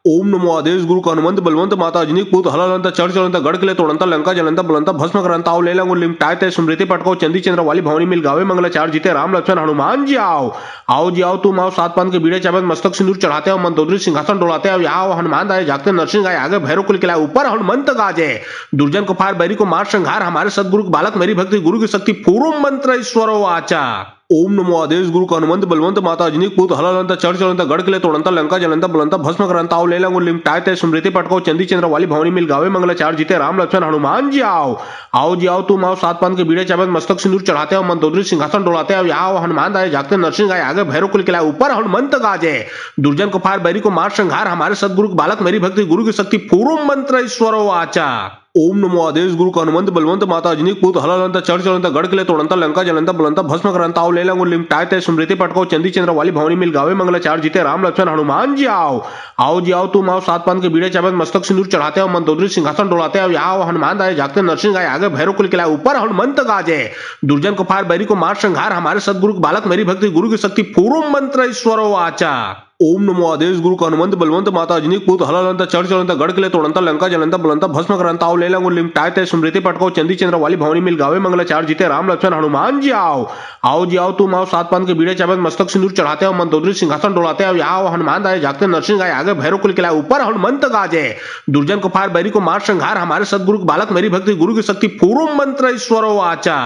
ओम नमो आदेश गुरु का हनुमंत बलवंत माता अजनी पूत हलालंत चढ़ चलंत गढ़ किले तोड़ंत लंका जलंत बुलंत भस्म करंत आओ लेलंग लिमटाय ते स्मृति पटको चंदी चंद्र वाली भवनी मिल गावे मंगलाचार जीते राम लक्ष्मण हनुमान जी आओ जी आओ तुम आओ सात पान के बीड़े चावल मस्तक सिंदूर चढ़ाते हो मंदोदरी सिंहासन डोलाते हो आओ हनुमान आए जागते नरसिंह आए आगे भैरव कुल किला ऊपर हनुमंत गाजे दुर्जन को फार बैरी को मार संहार हमारे सदगुरु के बालक मेरी भक्ति गुरु की शक्ति पूर्व मंत्र ईश्वरो वाचा ओम नमो आदेश गुरु का हनुमंत बलवंत माता अजनी पूत हलालंत चढ़ चलंत गढ़ किले तोड़ंत लंका जलंत बुलंत भस्म करंत आओ लेलंग लिमटाय ते स्मृति पटको चंदी चंद्र वाली भवनी मिल गावे मंगलाचार जीते राम लक्ष्मण हनुमान जी आओ जी आओ तुम आओ सात पान के बीड़े चावल मस्तक सिंदूर चढ़ाते हो मंदोदरी सिंहासन डोलाते हो आओ हनुमान आए जागते नरसिंह आए आगे भैरव कुल किला ऊपर हनुमंत गाजे दुर्जन को फार बैरी को मार संहार हमारे सदगुरु के बालक मेरी भक्ति गुरु की शक्ति पूर्व मंत्र ईश्वरो वाचा ओम नमो आदेश गुरु हनुमंत बलवंत माता अजनी पूत हलालंत चढ़ चलंत गढ़ किले तोड़ंत लंका जलंत बुलंत भस्म करंत आओ लेला गुण लिमटाते स्मृति पटको चंदी चंद्र वाली भवनी मिल गावे मंगल चार जीते राम लक्ष्मण हनुमान जी आओ जी आओ तुम आओ सात पान के बीड़े चावत मस्तक सिंदूर चढ़ाते हो मंदोदरी सिंहासन डोलाते हो आओ हनुमान आए जागते नरसिंह आए आगे भैरव कुल किला ऊपर हनुमंत गाजे दुर्जन को फार बैरी को मार संहार हमारे सदगुरु बालक मेरी भक्ति गुरु की शक्ति पूर्व मंत्र ईश्वरो आचा ओम नमो आदेश गुरु हनुमंत बलवंत माता अजनी पूत हलालंत चढ़ चलंत गढ़ किले तोड़ंत लंका जलंत बुलंत भस्म करंत आओ लेला गुण लिमटाते स्मृति पटको चंदी चंद्र वाली भवनी मिल गावे मंगल चार जीते राम लक्ष्मण हनुमान जी आओ जी आओ तुम आओ सात पान के बीड़े चावत मस्तक सिंदूर चढ़ाते हो मंदोदरी सिंहासन डोलाते हो आओ हनुमान आए जागते नरसिंह आए आगे भैरव कुल किला ऊपर हनुमंत गाजे दुर्जन को फार बैरी को मार संहार हमारे सदगुरु बालक मेरी भक्ति गुरु की शक्ति पूर्व मंत्र ईश्वरो आचा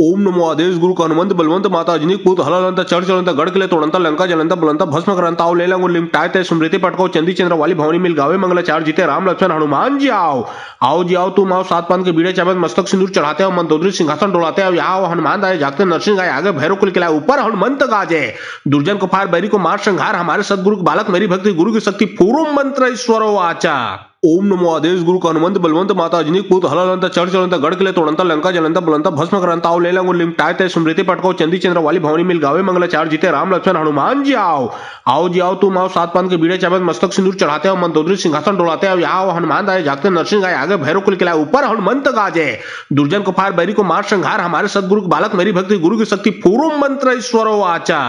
ओम नमो आदेश गुरु हनुमंत बलवंत माता अजनी पूत हलालंत चढ़ चलंत गढ़ किले तोड़ंत लंका जलंत बुलंत भस्म करंत आओ लेला गुण लिमटाते स्मृति पटको चंदी चंद्र वाली भवनी मिल गावे मंगल चार जीते राम लक्ष्मण हनुमान जी आओ जी आओ तुम आओ सात पान के बीड़े चावत मस्तक सिंदूर चढ़ाते हो मंदोदरी सिंहासन डोलाते हो आओ हनुमान आए जागते नरसिंह आए आगे भैरव कुल किला ऊपर हनुमंत गाजे दुर्जन को फार बैरी को मार संहार हमारे सदगुरु बालक मेरी भक्ति गुरु की शक्ति पूर्व मंत्र ईश्वरो आचा ओम नमो आदेश गुरु हनुमंत बलवंत माता अजनी पूत हलालंत चढ़ चलंत गढ़ किले तोड़ंत लंका जलंत बुलंत भस्म करंत आओ लेला गुण लिमटाते स्मृति पटको चंदी चंद्र वाली भवनी मिल गावे मंगल चार जीते राम लक्ष्मण हनुमान जी आओ जी आओ तुम आओ सात पान के बीड़े चावत मस्तक सिंदूर चढ़ाते हो मंदोदरी सिंहासन डोलाते हो आओ हनुमान आए जागते नरसिंह आए आगे भैरव कुल किला ऊपर हनुमंत गाजे दुर्जन को फार बैरी को मार संहार हमारे सदगुरु बालक मेरी भक्ति गुरु की शक्ति पूर्व मंत्र ईश्वरो आचा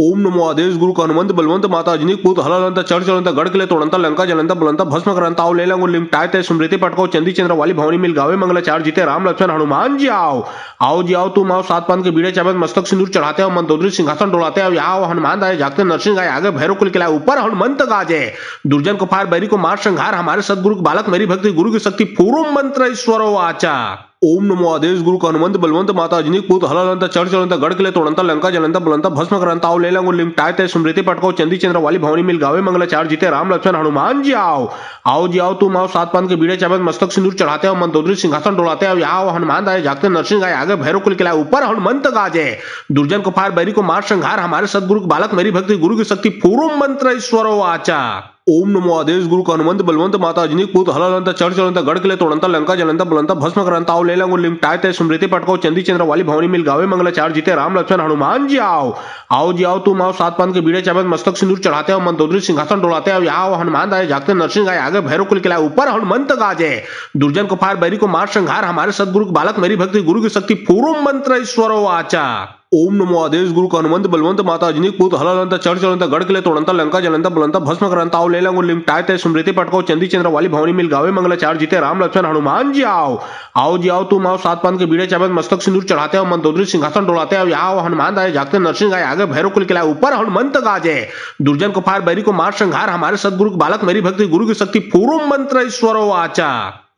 ओम नमो आदेश गुरु हनुमंत बलवंत माता अजनी पूत हलालंत चढ़ चलंत गढ़ किले तोड़ंत लंका जलंत बुलंत भस्म करंत आओ लेला गुण लिमटाते स्मृति पटको चंदी चंद्र वाली भवनी मिल गावे मंगल चार जीते राम लक्ष्मण हनुमान जी आओ जी आओ तुम आओ सात पान के बीड़े चावत मस्तक सिंदूर चढ़ाते हो मंदोदरी सिंहासन डोलाते हो आओ हनुमान आए जागते नरसिंह आए आगे भैरव कुल किला ऊपर हनुमंत गाजे दुर्जन को फार बैरी को मार संहार हमारे सदगुरु बालक मेरी भक्ति गुरु की शक्ति पूर्व मंत्र ईश्वरो आचा ओम नमो आदेश गुरु हनुमंत बलवंत माता अजनी पूत हलालंत चढ़ चलंत गढ़ किले तोड़ंत लंका जलंत बुलंत भस्म करंत आओ लेला गुण लिमटाते स्मृति पटको चंदी चंद्र वाली भवनी मिल गावे मंगल चार जीते राम लक्ष्मण हनुमान जी आओ जी आओ तुम आओ सात पान के बीड़े चावत मस्तक सिंदूर चढ़ाते हो मंदोदरी सिंहासन डोलाते हो आओ हनुमान आए जागते नरसिंह आए आगे भैरव कुल किला ऊपर हनुमंत गाजे दुर्जन को फार बैरी को मार संहार हमारे सदगुरु बालक मेरी भक्ति गुरु की शक्ति पूर्व मंत्र ईश्वरो आचा ओम नमो आदेश गुरु हनुमंत बलवंत माता अजनी पूत हलालंत चढ़ चलंत गढ़ किले तोड़ंत लंका जलंत बुलंत भस्म करंत आओ लेला गुण लिमटाते स्मृति पटको चंदी चंद्र वाली भवनी मिल गावे मंगल चार जीते राम लक्ष्मण हनुमान जी आओ जी आओ तुम आओ सात पान के बीड़े चावत मस्तक सिंदूर चढ़ाते हो मंदोदरी सिंहासन डोलाते हो आओ हनुमान आए जागते नरसिंह आए आगे भैरव कुल किला ऊपर हनुमंत गाजे दुर्जन को फार बैरी को मार संहार हमारे सदगुरु बालक मेरी भक्ति गुरु की शक्ति पूर्व मंत्र ईश्वरो आचा ओम नमो आदेश गुरु हनुमंत बलवंत माता अजनी पूत हलालंत चढ़ चलंत गढ़ किले तोड़ंत लंका जलंत बुलंत भस्म करंत आओ लेला गुण लिमटाते स्मृति पटको चंदी चंद्र वाली भवनी मिल गावे मंगल चार जीते राम लक्ष्मण हनुमान जी आओ जी आओ तुम आओ सात पान के बीड़े चावत मस्तक सिंदूर चढ़ाते हो मंदोदरी सिंहासन डोलाते हो आओ हनुमान आए जागते नरसिंह आए आगे भैरव कुल किला ऊपर हनुमंत गाजे दुर्जन को फार बैरी को मार संहार हमारे सदगुरु बालक मेरी भक्ति गुरु की शक्ति पूर्व मंत्र ईश्वरो आचा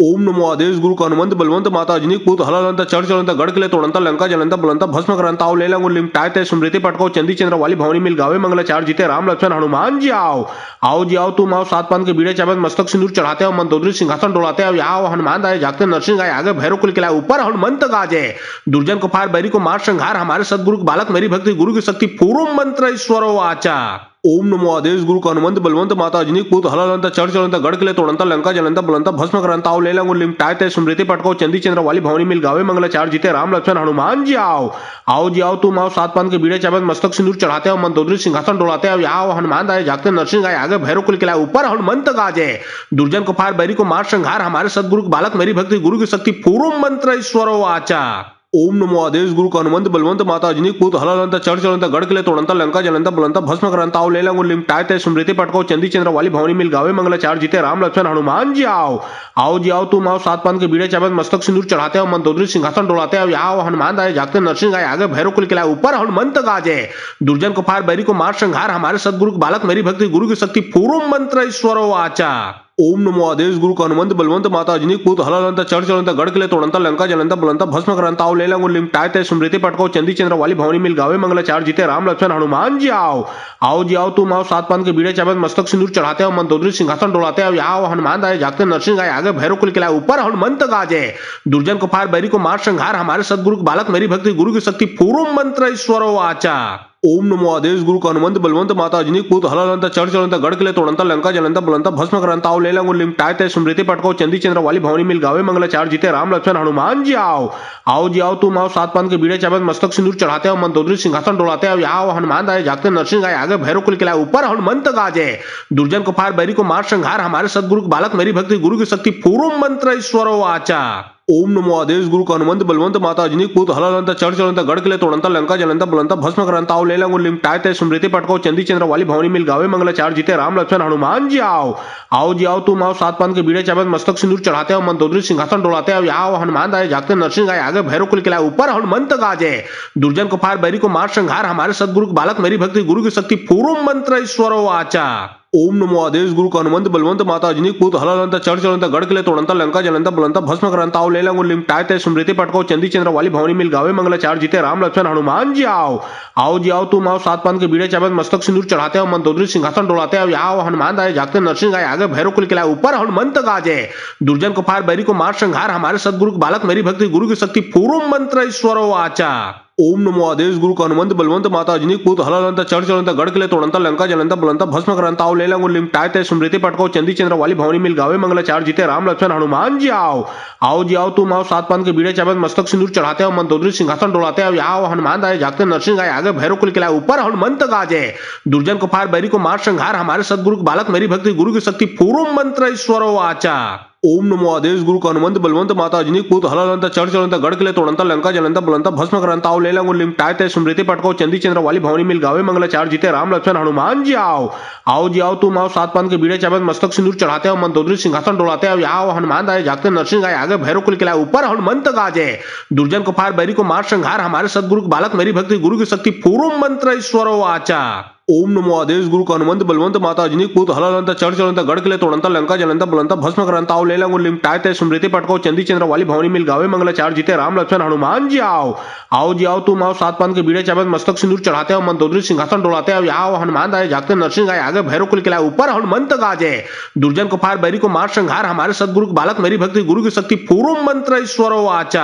ओम नमो आदेश गुरु हनुमंत बलवंत माता अजनी पूत हलालंत चढ़ चलंत गढ़ किले तोड़ंत लंका जलंत बुलंत भस्म करंत आओ लेला गुण लिमटाते स्मृति पटको चंदी चंद्र वाली भवनी मिल गावे मंगल चार जीते राम लक्ष्मण हनुमान जी आओ जी आओ तुम आओ सात पान के बीड़े चावत मस्तक सिंदूर चढ़ाते हो मंदोदरी सिंहासन डोलाते हो आओ हनुमान आए जागते नरसिंह आए आगे भैरव कुल किला ऊपर हनुमंत गाजे दुर्जन को फार बैरी को मार संहार हमारे सदगुरु बालक मेरी भक्ति गुरु की शक्ति पूर्व मंत्र ईश्वरो आचा ओम नमो आदेश गुरु हनुमंत बलवंत माता अजनी पूत हलालंत चढ़ चलंत गढ़ किले तोड़ंत लंका जलंत बुलंत भस्म करंत आओ लेला गुण लिमटाते स्मृति पटको चंदी चंद्र वाली भवनी मिल गावे मंगल चार जीते राम लक्ष्मण हनुमान जी आओ जी आओ तुम आओ सात पान के बीड़े चावत मस्तक सिंदूर चढ़ाते हो मंदोदरी सिंहासन डोलाते हो आओ हनुमान आए जागते नरसिंह आए आगे भैरव कुल किला ऊपर हनुमंत गाजे दुर्जन को फार बैरी को मार संहार हमारे सदगुरु बालक मेरी भक्ति गुरु की शक्ति पूर्व मंत्र ईश्वरो आचा ओम नमो आदेश गुरु हनुमंत बलवंत माता अजनी पूत हलालंत चढ़ चलंत गढ़ किले तोड़ंत लंका जलंत बुलंत भस्म करंत आओ लेला गुण लिमटाते स्मृति पटको चंदी चंद्र वाली भवनी मिल गावे मंगल चार जीते राम लक्ष्मण हनुमान जी आओ जी आओ तुम आओ सात पान के बीड़े चावत मस्तक सिंदूर चढ़ाते हो मंदोदरी सिंहासन डोलाते हो आओ हनुमान आए जागते नरसिंह आए आगे भैरव कुल किला ऊपर हनुमंत गाजे दुर्जन को फार बैरी को मार संहार हमारे सदगुरु बालक मेरी भक्ति गुरु की शक्ति पूर्व मंत्र ईश्वरो आचा ओम नमो आदेश गुरु हनुमंत बलवंत माता अजनी पूत हलालंत चढ़ चलंत गढ़ किले तोड़ंत लंका जलंत बुलंत भस्म करंत आओ लेला गुण लिमटाते स्मृति पटको चंदी चंद्र वाली भवनी मिल गावे मंगल चार जीते राम लक्ष्मण हनुमान जी आओ जी आओ तुम आओ सात पान के बीड़े चावत मस्तक सिंदूर चढ़ाते हो मंदोदरी सिंहासन डोलाते हो आओ हनुमान आए जागते नरसिंह आए आगे भैरव कुल किला ऊपर हनुमंत गाजे दुर्जन को फार बैरी को मार संहार हमारे सदगुरु बालक मेरी भक्ति गुरु की शक्ति पूर्व मंत्र ईश्वरो आचा ओम नमो आदेश गुरु का हनुमंत बलवंत माता अजनी पूत हलालंत चढ़ चढ़ंत गढ़ किले तोड़ंत लंका जलंत बुलंत भस्म करंत आओ लेला गुण लिमटाते स्मृति पटको चंदी चंद्र वाली भवनी मिल गावे मंगल चार जीते राम लक्ष्मण हनुमान जी आओ जी आओ तुम आओ सात पान के बीड़े चावत मस्तक सिंदूर चढ़ाते हो मंदोदरी सिंहासन डोलाते हो आओ हनुमान आए जागते नरसिंह आए आगे भैरव कुल किला ऊपर हनुमंत गाजे दुर्जन को फार बैरी को मार संहार हमारे सदगुरु बालक मेरी भक्ति गुरु की शक्ति पूर्व मंत्र ईश्वरो आचा ओम नमो आदेश गुरु का हनुमंत बलवंत माता अजनी पूत हलालंत चढ़ चढ़ंत गढ़ किले तोड़ंत लंका जलंत बुलंत भस्म करंत आओ लेला गुण लिमटाते स्मृति पटको चंदी चंद्र वाली भवनी मिल गावे मंगल चार जीते राम लक्ष्मण हनुमान जी आओ जी आओ तुम आओ सात पान के बीड़े चावत मस्तक सिंदूर चढ़ाते हो मंदोदरी सिंहासन डोलाते हो आओ हनुमान आए जागते नरसिंह आए आगे भैरव कुल किला ऊपर हनुमंत गाजे दुर्जन को फार बैरी को मार संहार हमारे सदगुरु बालक मेरी भक्ति गुरु की शक्ति पूर्व मंत्र ईश्वरो आचा ओम नमो आदेश गुरु का हनुमंत बलवंत माता अजनी पूत हलालंत चढ़ चढ़ंत गढ़ किले तोड़ंत लंका जलंत बुलंत भस्म करंत आओ लेला गुण लिमटाते स्मृति पटको चंदी चंद्र वाली भवनी मिल गावे मंगल चार जीते राम लक्ष्मण हनुमान जी आओ जी आओ तुम आओ सात पान के बीड़े चावत मस्तक सिंदूर चढ़ाते हो मंदोदरी सिंहासन डोलाते हो आओ हनुमान आए जागते नरसिंह आए आगे भैरव कुल किला ऊपर हनुमंत गाजे दुर्जन को फार बैरी को मार संहार हमारे सदगुरु बालक मेरी भक्ति गुरु की शक्ति पूर्व मंत्र ईश्वरो आचा ओम नमो आदेश गुरु का हनुमंत बलवंत माता अजनी पूत हलालंत चढ़ चढ़ंत गढ़ किले तोड़ंत लंका जलंत बुलंत भस्म करंत आओ लेला गुण लिमटाते स्मृति पटको चंदी चंद्र वाली भवनी मिल गावे मंगल चार जीते राम लक्ष्मण हनुमान जी आओ जी आओ तुम आओ सात पान के बीड़े चावत मस्तक सिंदूर चढ़ाते हो मंदोदरी सिंहासन डोलाते हो आओ हनुमान आए जागते नरसिंह आए आगे भैरव कुल किला ऊपर हनुमंत गाजे दुर्जन को फार बैरी को मार संहार हमारे सदगुरु बालक मेरी भक्ति गुरु की शक्ति पूर्व मंत्र ईश्वरो आचा ओम नमो आदेश गुरु का हनुमंत बलवंत माता अजनी पूत हलालंत चढ़ चढ़ंत गढ़ किले तोड़ंत लंका जलंत बुलंत भस्म करंत आओ लेला गुण लिमटाते स्मृति पटको चंदी चंद्र वाली भवनी मिल गावे मंगल चार जीते राम लक्ष्मण हनुमान जी आओ जी आओ तुम आओ सात पान के बीड़े चावत मस्तक सिंदूर चढ़ाते हो मंदोदरी सिंहासन डोलाते हो आओ हनुमान आए जागते नरसिंह आए आगे भैरव कुल किला ऊपर हनुमंत गाजे दुर्जन को फार बैरी को मार संहार हमारे सदगुरु बालक मेरी भक्ति गुरु की शक्ति पूर्व मंत्र ईश्वरो आचा ओम नमो आदेश गुरु का हनुमंत बलवंत माता अजनी पूत हलालंत चढ़ चढ़ंत गढ़ किले तोड़ंत लंका जलंत बुलंत भस्म करंत आओ लेला गुण लिमटाते स्मृति पटको चंदी चंद्र वाली भवनी मिल गावे मंगल चार जीते राम लक्ष्मण हनुमान जी आओ जी आओ तुम आओ सात पान के बीड़े चावत मस्तक सिंदूर चढ़ाते हो मंदोदरी सिंहासन डोलाते हो आओ हनुमान आए जागते नरसिंह आए आगे भैरव कुल किला ऊपर हनुमंत गाजे दुर्जन को फार बैरी को मार संहार हमारे सदगुरु बालक मेरी भक्ति गुरु की शक्ति पूर्व मंत्र ईश्वरो आचा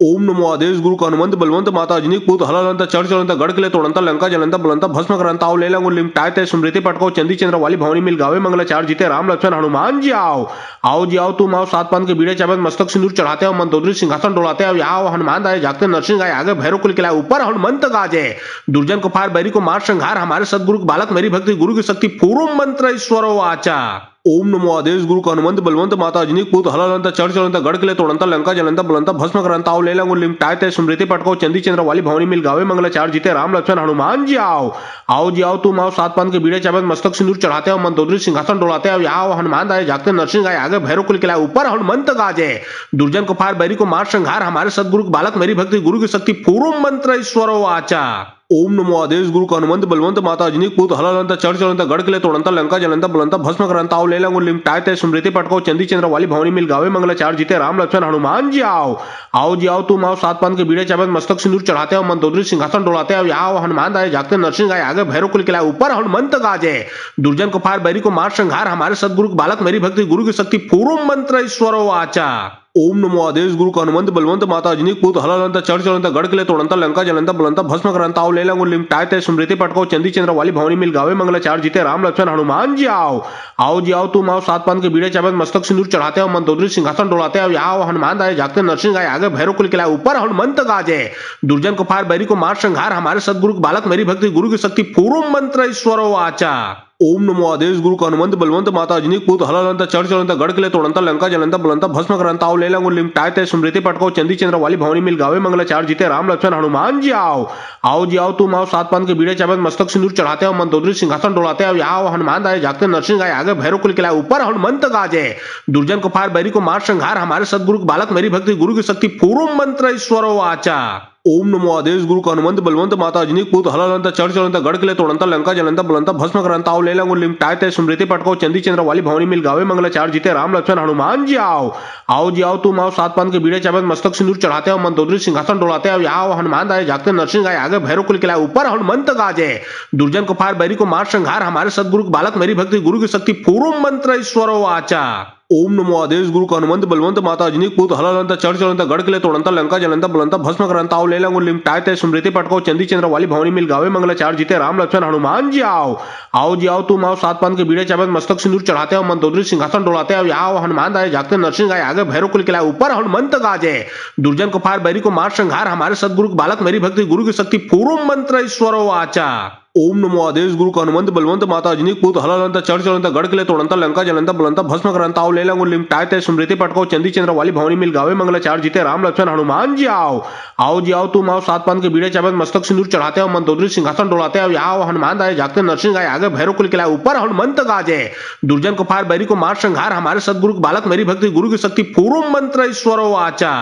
ओम नमो आदेश गुरु का हनुमंत बलवंत माता अजनी पूत हलालंत चढ़ चढ़ंत गढ़ किले तोड़ंत लंका जलंत बुलंत भस्म करंत आओ लेला गुण लिमटाते स्मृति पटको चंदी चंद्र वाली भवनी मिल गावे मंगल चार जीते राम लक्ष्मण हनुमान जी आओ जी आओ तुम आओ सात पान के बीड़े चावत मस्तक सिंदूर चढ़ाते हो मंदोदरी सिंहासन डोलाते हो आओ हनुमान आए जागते नरसिंह आए आगे भैरव कुल किला ऊपर हनुमंत गाजे दुर्जन को फार बैरी को मार संहार हमारे सदगुरु बालक मेरी भक्ति गुरु की शक्ति पूर्व मंत्र ईश्वरो आचा ओम नमो आदेश गुरु का हनुमंत बलवंत माता अजनी पूत हलालंत चढ़ चढ़ंत गढ़ किले तोड़ंत लंका जलंत बुलंत भस्म करंत आओ लेला गुण लिमटाते स्मृति पटको चंदी चंद्र वाली भवनी मिल गावे मंगल चार जीते राम लक्ष्मण हनुमान जी आओ जी आओ तुम आओ सात पान के बीड़े चावत मस्तक सिंदूर चढ़ाते हो मंदोदरी सिंहासन डोलाते हो आओ हनुमान आए जागते नरसिंह आए आगे भैरव कुल किला ऊपर हनुमंत गाजे दुर्जन को फार बैरी को मार संहार हमारे सदगुरु बालक मेरी भक्ति गुरु की शक्ति पूर्व मंत्र ईश्वरो आचा ओम नमो आदेश गुरु का हनुमंत बलवंत माता अजनी पूत हलालंत चढ़ चढ़ंत गढ़ किले तोड़ंत लंका जलंत बुलंत भस्म करंत आओ लेला गुण लिमटाते स्मृति पटको चंदी चंद्र वाली भवनी मिल गावे मंगल चार जीते राम लक्ष्मण हनुमान जी आओ जी आओ तुम आओ सात पान के बीड़े चावत मस्तक सिंदूर चढ़ाते हो मंदोदरी सिंहासन डोलाते हो आओ हनुमान आए जागते नरसिंह आए आगे भैरव कुल किला ऊपर हनुमंत गाजे दुर्जन को फार बैरी को मार संहार हमारे सदगुरु बालक मेरी भक्ति गुरु की शक्ति पूर्व मंत्र ईश्वरो आचा ओम नमो आदेश गुरु का हनुमंत बलवंत माता अजनी पूत हलालंत चढ़ चढ़ंत गढ़ किले तोड़ंत लंका जलंत बुलंत भस्म करंत आओ लेला गुण लिमटाते स्मृति पटको चंदी चंद्र वाली भवनी मिल गावे मंगल चार जीते राम लक्ष्मण हनुमान जी आओ जी आओ तुम आओ सात पान के बीड़े चावत मस्तक सिंदूर चढ़ाते हो मंदोदरी सिंहासन डोलाते हो आओ हनुमान आए जागते नरसिंह आए आगे भैरव कुल किला ऊपर हनुमंत गाजे दुर्जन को फार बैरी को मार संहार हमारे सदगुरु बालक मेरी भक्ति गुरु की शक्ति पूर्व मंत्र ईश्वरो आचा ओम नमो आदेश गुरु का हनुमंत बलवंत माता अजनी पूत हलालंत चढ़ चढ़ंत गढ़ किले तोड़ंत लंका जलंत बुलंत भस्म करंत आओ लेला गुण लिमटाते स्मृति पटको चंदी चंद्र वाली भवनी मिल गावे मंगल चार जीते राम लक्ष्मण हनुमान जी आओ जी आओ तुम आओ सात पान के बीड़े चावत मस्तक सिंदूर चढ़ाते हो मंदोदरी सिंहासन डोलाते हो आओ हनुमान आए जागते नरसिंह आए आगे भैरव कुल किला ऊपर हनुमंत गाजे दुर्जन को फार बैरी को मार संहार हमारे सदगुरु बालक मेरी भक्ति गुरु की शक्ति पूर्व मंत्र ईश्वरो आचा ओम नमो आदेश गुरु का हनुमंत बलवंत माता अजनी पूत हलालंत चढ़ चढ़ंत गढ़ किले तोड़ंत लंका जलंत बुलंत भस्म करंत आओ लेला गुण लिमटाते स्मृति पटको चंदी चंद्र वाली भवनी मिल गावे मंगल चार जीते राम लक्ष्मण हनुमान जी आओ जी आओ तुम आओ सात पान के बीड़े चावत मस्तक सिंदूर चढ़ाते हो मंदोदरी सिंहासन डोलाते हो आओ हनुमान आए जागते नरसिंह आए आगे भैरव कुल किला ऊपर हनुमंत गाजे दुर्जन को फार बैरी को मार संहार हमारे सदगुरु बालक मेरी भक्ति गुरु की शक्ति पूर्व मंत्र ईश्वरो आचा ओम नमो आदेश गुरु का हनुमंत बलवंत माता अजनी पूत हलालंत चढ़ चलंत गढ़ किले तोड़ंत लंका जलंत बुलंत भस्म करंत आओ लेलंग लिमटायते स्मृति पटको चंदी चंद्र वाली भवनी मिल गावे मंगलाचार जीते राम लक्ष्मण हनुमान जी आओ जी आओ तुम आओ सात पान के बीड़े चावत मस्तक सिंदूर चढ़ाते हो मंदोदरी सिंहासन डोलाते हो आओ हनुमान आए जागते नरसिंह आए आगे भैरव कुल किला ऊपर हनुमंत गाजे दुर्जन को फार बैरी को मार संहार हमारे सदगुरु बालक मेरी भक्ति गुरु की शक्ति पूर्व मंत्र ईश्वरो आचा ओम नमो आदेश गुरु का हनुमंत बलवंत माता अजनी पूत हलालंत चढ़ चलंत गढ़ किले तोड़ंत लंका जलंत बुलंत भस्म करंत आओ लेलंग लिमटायते स्मृति पटको चंदी चंद्र वाली भवनी मिल गावे मंगलाचार जीते राम लक्ष्मण हनुमान जी आओ जी आओ तुम आओ सात पान के बीड़े चावत मस्तक सिंदूर चढ़ाते हो मंदोदरी सिंहासन डोलाते हो आओ हनुमान आए जागते नरसिंह आए आगे भैरव कुल किला ऊपर हनुमंत गाजे दुर्जन को फार बैरी को मार संहार हमारे सदगुरु बालक मेरी भक्ति गुरु की शक्ति पूर्व मंत्र ईश्वरो आचा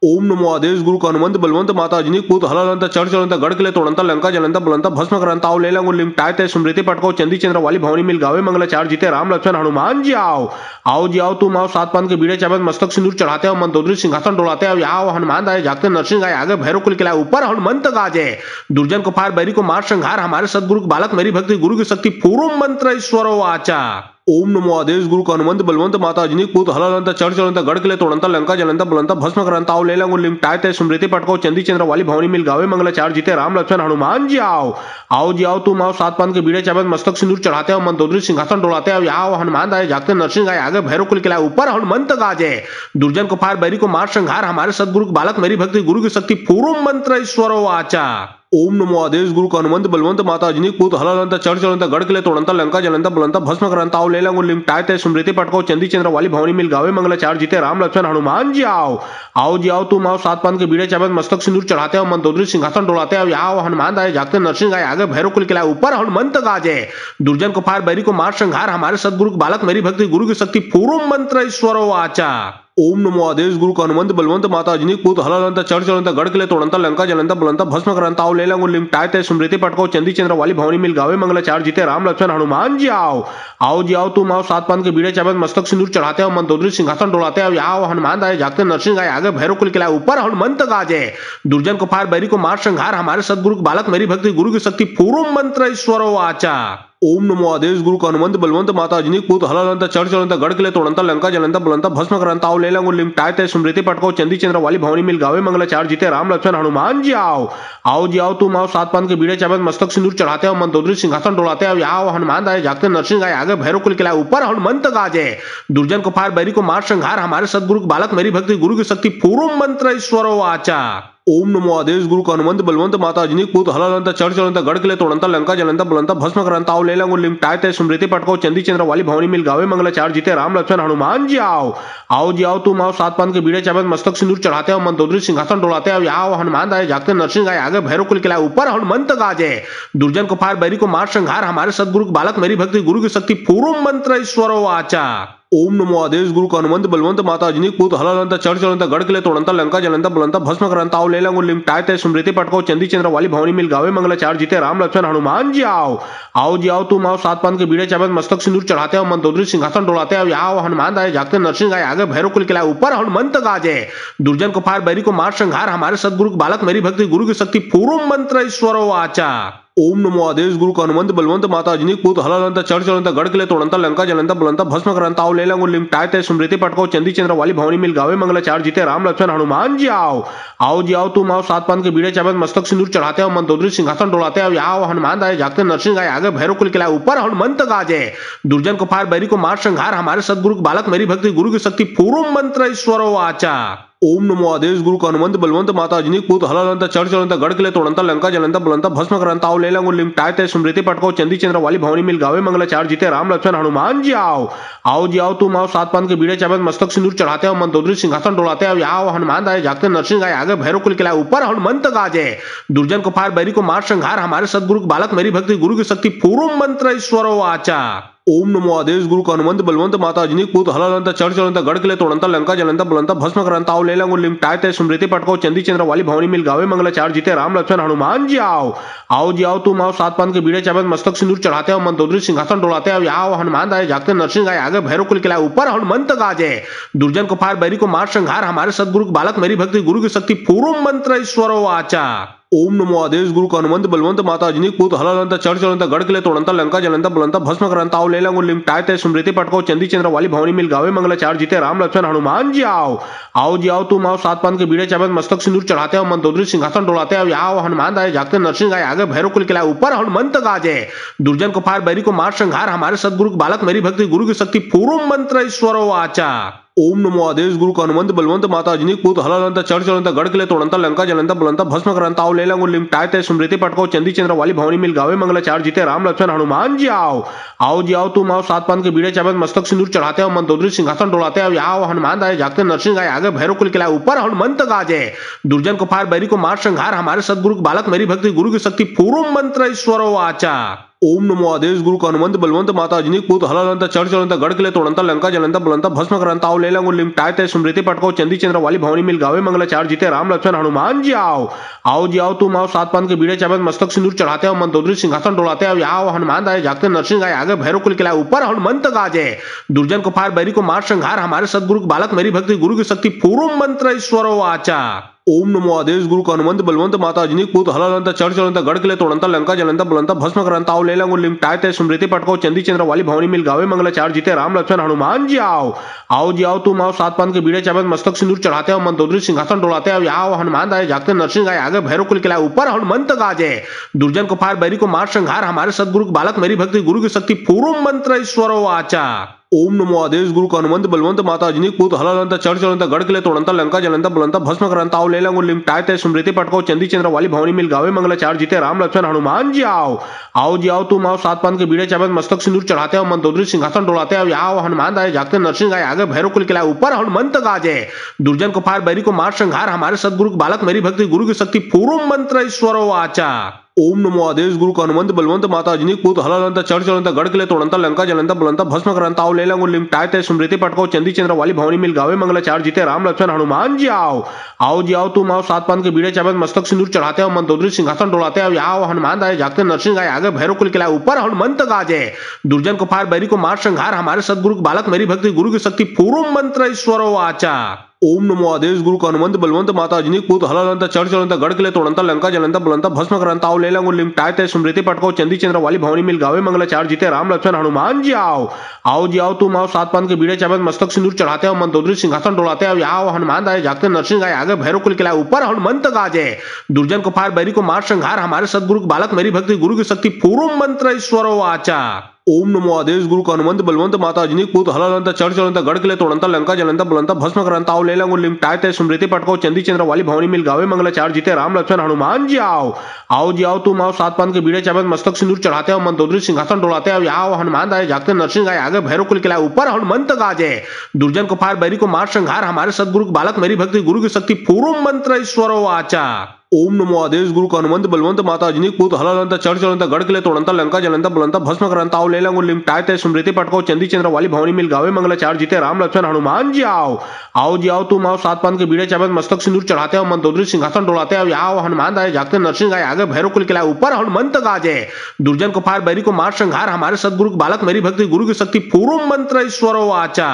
ओम नमो आदेश गुरु का हनुमंत बलवंत माता अजनी पूत हलालंत चढ़ चलंत गढ़ किले तोड़ंत लंका जलंत बुलंत भस्म करंत आओ लेलंग लिमटायते स्मृति पटको चंदी चंद्र वाली भवनी मिल गावे मंगलाचार जीते राम लक्ष्मण हनुमान जी आओ जी आओ तुम आओ सात पान के बीड़े चावत मस्तक सिंदूर चढ़ाते हो मंदोदरी सिंहासन डोलाते हो आओ हनुमान आए जागते नरसिंह आए आगे भैरव कुल किला ऊपर हनुमंत गाजे दुर्जन को फार बैरी को मार संहार हमारे सदगुरु बालक मेरी भक्ति गुरु की शक्ति पूर्व मंत्र ईश्वरो आचा ओम नमो आदेश गुरु का हनुमंत बलवंत माता अजनी पूत हलालंत चढ़ चलंत गढ़ किले तोड़ंत लंका जलंत बुलंत भस्म करंत आओ लेलंग लिमटायते स्मृति पटको चंदी चंद्र वाली भवनी मिल गावे मंगलाचार जीते राम लक्ष्मण हनुमान जी आओ जी आओ तुम आओ सात पान के बीड़े चावत मस्तक सिंदूर चढ़ाते हो मंदोदरी सिंहासन डोलाते हो आओ हनुमान आए जागते नरसिंह आए आगे भैरव कुल किला ऊपर हनुमंत गाजे दुर्जन को फार बैरी को मार संहार हमारे सदगुरु बालक मेरी भक्ति गुरु की शक्ति पूर्व मंत्र ईश्वरो आचा ओम नमो आदेश गुरु का हनुमंत बलवंत माता अजनी पूत हलालंत चढ़ चलंत गढ़ किले तोड़ंत लंका जलंत बुलंत भस्म करंत आओ लेलंग लिमटायते स्मृति पटको चंदी चंद्र वाली भवनी मिल गावे मंगलाचार जीते राम लक्ष्मण हनुमान जी आओ जी आओ तुम आओ सात पान के बीड़े चावत मस्तक सिंदूर चढ़ाते हो मंदोदरी सिंहासन डोलाते हो आओ हनुमान आए जागते नरसिंह आए आगे भैरव कुल किला ऊपर हनुमंत गाजे दुर्जन को फार बैरी को मार संहार हमारे सदगुरु बालक मेरी भक्ति गुरु की शक्ति पूर्व मंत्र ईश्वरो आचा ओम नमो आदेश गुरु का हनुमंत बलवंत माता अजनी पूत हलालंत चढ़ चलंत गढ़ किले तोड़ंत लंका जलंत बुलंत भस्म करंत आओ लेलंग लिमटायते स्मृति पटको चंदी चंद्र वाली भवनी मिल गावे मंगलाचार जीते राम लक्ष्मण हनुमान जी आओ जी आओ तुम आओ सात पान के बीड़े चावत मस्तक सिंदूर चढ़ाते हो मंदोदरी सिंहासन डोलाते हो आओ हनुमान आए जागते नरसिंह आए आगे भैरव कुल किला ऊपर हनुमंत गाजे दुर्जन को फार बैरी को मार संहार हमारे सदगुरु बालक मेरी भक्ति गुरु की शक्ति पूर्व मंत्र ईश्वरो आचा ओम नमो आदेश गुरु का हनुमंत बलवंत माता अजनी पूत हलालंत चढ़ चलंत गढ़ किले तोड़ंत लंका जलंत बुलंत भस्म करंत आओ लेलंग लिमटायते स्मृति पटको चंदी चंद्र वाली भवनी मिल गावे मंगलाचार जीते राम लक्ष्मण हनुमान जी आओ जी आओ तुम आओ सात पान के बीड़े चावत मस्तक सिंदूर चढ़ाते हो मंदोदरी सिंहासन डोलाते हो आओ हनुमान आए जागते नरसिंह आए आगे भैरव कुल किला ऊपर हनुमंत गाजे दुर्जन को फार बैरी को मार संहार हमारे सदगुरु बालक मेरी भक्ति गुरु की शक्ति पूर्व मंत्र ईश्वरो आचा ओम नमो आदेश गुरु का हनुमंत बलवंत माता अजनी पूत हलालंत चढ़ चलंत गढ़ किले तोड़ंत लंका जलंत बुलंत भस्म करंत आओ लेलंग लिमटायते स्मृति पटको चंदी चंद्र वाली भवनी मिल गावे मंगलाचार जीते राम लक्ष्मण हनुमान जी आओ जी आओ तुम आओ सात पान के बीड़े चावत मस्तक सिंदूर चढ़ाते हो मंदोदरी सिंहासन डोलाते हो आओ हनुमान आए जागते नरसिंह आए आगे भैरव कुल किला ऊपर हनुमंत गाजे दुर्जन को फार बैरी को मार संहार हमारे सदगुरु बालक मेरी भक्ति गुरु की शक्ति पूर्व मंत्र ईश्वरो आचा ओम नमो आदेश गुरु का हनुमंत बलवंत माता अजनी पूत हलालंत चढ़ चलंत गढ़ किले तोड़ंत लंका जलंत बुलंत भस्म करंत आओ लेलंग लिमटायते स्मृति पटको चंदी चंद्र वाली भवनी मिल गावे मंगलाचार जीते राम लक्ष्मण हनुमान जी आओ जी आओ तुम आओ सात पान के बीड़े चावत मस्तक सिंदूर चढ़ाते हो मंदोदरी सिंहासन डोलाते हो आओ हनुमान आए जागते नरसिंह आए आगे भैरव कुल किला ऊपर हनुमंत गाजे दुर्जन को फार बैरी को मार संहार हमारे सदगुरु बालक मेरी भक्ति गुरु की शक्ति पूर्व मंत्र ईश्वरो आचा ओम नमो आदेश गुरु का हनुमंत बलवंत माता अजनी पूत हलालंत चढ़ चलंत गढ़ किले तोड़ंत लंका जलंत बुलंत भस्म करंत आओ लेलंग लिमटायते स्मृति पटको चंदी चंद्र वाली भवनी मिल गावे मंगलाचार जीते राम लक्ष्मण हनुमान जी आओ जी आओ तुम आओ सात पान के बीड़े चावत मस्तक सिंदूर चढ़ाते हो मंदोदरी सिंहासन डोलाते हो आओ हनुमान आए जागते नरसिंह आए आगे भैरव कुल किला ऊपर हनुमंत गाजे दुर्जन को फार बैरी को मार संहार हमारे सदगुरु बालक मेरी भक्ति गुरु की शक्ति पूर्व मंत्र ईश्वरो आचा ओम नमो आदेश गुरु का हनुमंत बलवंत माता अजनी पूत हलालंत चढ़ चलंत गढ़ किले तोड़ंत लंका जलंत बुलंत भस्म करंत आओ लेलंग लिमटायते स्मृति पटको चंदी चंद्र वाली भवनी मिल गावे मंगलाचार जीते राम लक्ष्मण हनुमान जी आओ जी आओ तुम आओ सात पान के बीड़े चावत मस्तक सिंदूर चढ़ाते हो मंदोदरी सिंहासन डोलाते हो आओ हनुमान आए जागते नरसिंह आए आगे भैरव कुल किला ऊपर हनुमंत गाजे दुर्जन को फार बैरी को मार संहार हमारे सदगुरु बालक मेरी भक्ति गुरु की शक्ति पूर्व मंत्र ईश्वरो आचा ओम नमो आदेश गुरु का हनुमंत बलवंत माता अजनी पूत हलालंत चढ़ चलंत गढ़ किले तोड़ंत लंका जलंत बुलंत भस्म करंत आओ लेलंग लिमटायते स्मृति पटको चंदी चंद्र वाली भवनी मिल गावे मंगलाचार जीते राम लक्ष्मण हनुमान जी आओ जी आओ तुम आओ सात पान के बीड़े चावत मस्तक सिंदूर चढ़ाते हो मंदोदरी सिंहासन डोलाते हो आओ हनुमान आए जागते नरसिंह आए आगे भैरव कुल किला ऊपर हनुमंत गाजे दुर्जन को फार बैरी को मार संहार हमारे सदगुरु बालक मेरी भक्ति गुरु की शक्ति पूर्व मंत्र ईश्वरो आचा ओम नमो आदेश गुरु का हनुमंत बलवंत माता अजनी पूत हलालंत चढ़ चलंत गढ़ किले तोड़ंत लंका जलंत बुलंत भस्म करंत आओ लेला गुण लिमटाते स्मृति पटको चंदी चंद्र वाली भवनी मिल गावे मंगल चार जीते राम लक्ष्मण हनुमान जी आओ जी आओ तुम आओ सात पान के बीड़े चावत मस्तक सिंदूर चढ़ाते हो मंदोदरी सिंहासन डोलाते हो आओ हनुमान आए जागते नरसिंह आए आगे भैरव कुल किला ऊपर हनुमंत गाजे दुर्जन को फार बैरी को मार संहार हमारे सदगुरु बालक मेरी भक्ति गुरु की शक्ति पूर्व मंत्र ईश्वरो आचा ओम नमो आदेश गुरु का हनुमंत बलवंत माता अजनी पूत हलालंत चढ़ चलंत गढ़ किले तोड़ंत लंका जलंत बुलंत भस्म करंत आओ लेला गुण लिमटाते स्मृति पटको चंदी चंद्र वाली भवनी मिल गावे मंगल चार जीते राम लक्ष्मण हनुमान जी आओ जी आओ तुम आओ सात पान के बीड़े चावत मस्तक सिंदूर चढ़ाते हो मंदोदरी सिंहासन डोलाते हो आओ हनुमान आए जागते नरसिंह आए आगे भैरव कुल किला ऊपर हनुमंत गाजे दुर्जन को फार बैरी को मार संहार हमारे सदगुरु बालक मेरी भक्ति गुरु की शक्ति पूर्व मंत्र ईश्वरो आचा ओम नमो आदेश गुरु का हनुमंत बलवंत माता अजनी पूत हलालंत चढ़ चलंत गढ़ किले तोड़ंत लंका जलंत बुलंत भस्म करंत आओ लेला गुण लिमटाते स्मृति पटको चंदी चंद्र वाली भवनी मिल गावे मंगल चार जीते राम लक्ष्मण हनुमान जी आओ जी आओ तुम आओ सात पान के बीड़े चावत मस्तक सिंदूर चढ़ाते हो मंदोदरी सिंहासन डोलाते हो आओ हनुमान आए जागते नरसिंह आए आगे भैरव कुल किला ऊपर हनुमंत गाजे दुर्जन को फार बैरी को मार संहार हमारे सदगुरु बालक मेरी भक्ति गुरु की शक्ति पूर्व मंत्र ईश्वरो आचा ओम नमो आदेश गुरु का हनुमंत बलवंत माता अजनी पूत हलालंत चढ़ चलंत गढ़ किले तोड़ंत लंका जलंत बुलंत भस्म करंत आओ लेला गुण लिमटाते स्मृति पटको चंदी चंद्र वाली भवनी मिल गावे मंगल चार जीते राम लक्ष्मण हनुमान जी आओ जी आओ तुम आओ सात पान के बीड़े चावत मस्तक सिंदूर चढ़ाते हो मंदोदरी सिंहासन डोलाते हो आओ हनुमान आए जागते नरसिंह आए आगे भैरव कुल किला ऊपर हनुमंत गाजे दुर्जन को फार बैरी को मार संहार हमारे सदगुरु बालक मेरी भक्ति गुरु की शक्ति पूर्व मंत्र ईश्वरो आचा ओम नमो आदेश गुरु का हनुमंत बलवंत माता अजनी पूत हलालंत चढ़ चलंत गढ़ किले तोड़ंत लंका जलंत बुलंत भस्म करंत आओ लेला गुण लिमटाते स्मृति पटको चंदी चंद्र वाली भवनी मिल गावे मंगल चार जीते राम लक्ष्मण हनुमान जी आओ जी आओ तुम आओ सात पान के बीड़े चावत मस्तक सिंदूर चढ़ाते हो मंदोदरी सिंहासन डोलाते हो आओ हनुमान आए जागते नरसिंह आए आगे भैरव कुल किला ऊपर हनुमंत गाजे दुर्जन को फार बैरी को मार संहार हमारे सदगुरु बालक मेरी भक्ति गुरु की शक्ति पूर्व मंत्र ईश्वरो आचा ओम नमो आदेश गुरु का हनुमंत बलवंत माता अजनी पूत हलालंत चढ़ चलंत गढ़ किले तोड़ंत लंका जलंत बुलंत भस्म करंत आओ लेला गुण लिमटाते स्मृति पटको चंदी चंद्र वाली भवनी मिल गावे मंगल चार जीते राम लक्ष्मण हनुमान जी आओ जी आओ तुम आओ सात पान के बीड़े चावत मस्तक सिंदूर चढ़ाते हो मंदोदरी सिंहासन डोलाते हो आओ हनुमान आए जागते नरसिंह आए आगे भैरव कुल किला ऊपर हनुमंत गाजे दुर्जन को फार बैरी को मार संहार हमारे सदगुरु बालक मेरी भक्ति गुरु की शक्ति पूर्व मंत्र ईश्वरो आचा ओम नमो आदेश गुरु का हनुमंत बलवंत माता अजनी पूत हलालंत चढ़ चलंत गढ़ किले तोड़ंत लंका जलंत बुलंत भस्म करंत आओ लेला गुण लिमटाते स्मृति पटको चंदी चंद्र वाली भवनी मिल गावे मंगल चार जीते राम लक्ष्मण हनुमान जी आओ जी आओ तुम आओ सात पान के बीड़े चावत मस्तक सिंदूर चढ़ाते हो मंदोदरी सिंहासन डोलाते हो आओ हनुमान आए जागते नरसिंह आए आगे भैरव कुल किला ऊपर हनुमंत गाजे दुर्जन को फार बैरी को मार संहार हमारे सदगुरु बालक मेरी भक्ति गुरु की शक्ति पूर्व मंत्र ईश्वरो आचा ओम नमो आदेश गुरु का हनुमंत बलवंत माता अजनी पूत हलालंत चढ़ चलंत गढ़ किले तोड़ंत लंका जलंत बुलंत भस्म करंत आओ लेला गुण लिमटाते स्मृति पटको चंदी चंद्र वाली भवनी मिल गावे मंगल चार जीते राम लक्ष्मण हनुमान जी आओ जी आओ तुम आओ सात पान के बीड़े चावत मस्तक सिंदूर चढ़ाते हो मंदोदरी सिंहासन डोलाते हो आओ हनुमान आए जागते नरसिंह आए आगे भैरव कुल किला ऊपर हनुमंत गाजे दुर्जन को फार बैरी को मार संहार हमारे सदगुरु बालक मेरी भक्ति गुरु की शक्ति पूर्व मंत्र ईश्वरो आचा ओम नमो आदेश गुरु का हनुमंत बलवंत माता अजनी पूत हलालंत चढ़ चलंत गढ़ किले तोड़ंत लंका जलंत बुलंत भस्म करंत आओ लेला गुण लिमटाते स्मृति पटको चंदी चंद्र वाली भवनी मिल गावे मंगल चार जीते राम लक्ष्मण हनुमान जी आओ जी आओ तुम आओ सात पान के बीड़े चावत मस्तक सिंदूर चढ़ाते हो मंदोदरी सिंहासन डोलाते हो आओ हनुमान आए जागते नरसिंह आए आगे भैरव कुल किला ऊपर हनुमंत गाजे दुर्जन को फार बैरी को मार संहार हमारे सदगुरु बालक मेरी भक्ति गुरु की शक्ति पूर्व मंत्र ईश्वरो आचा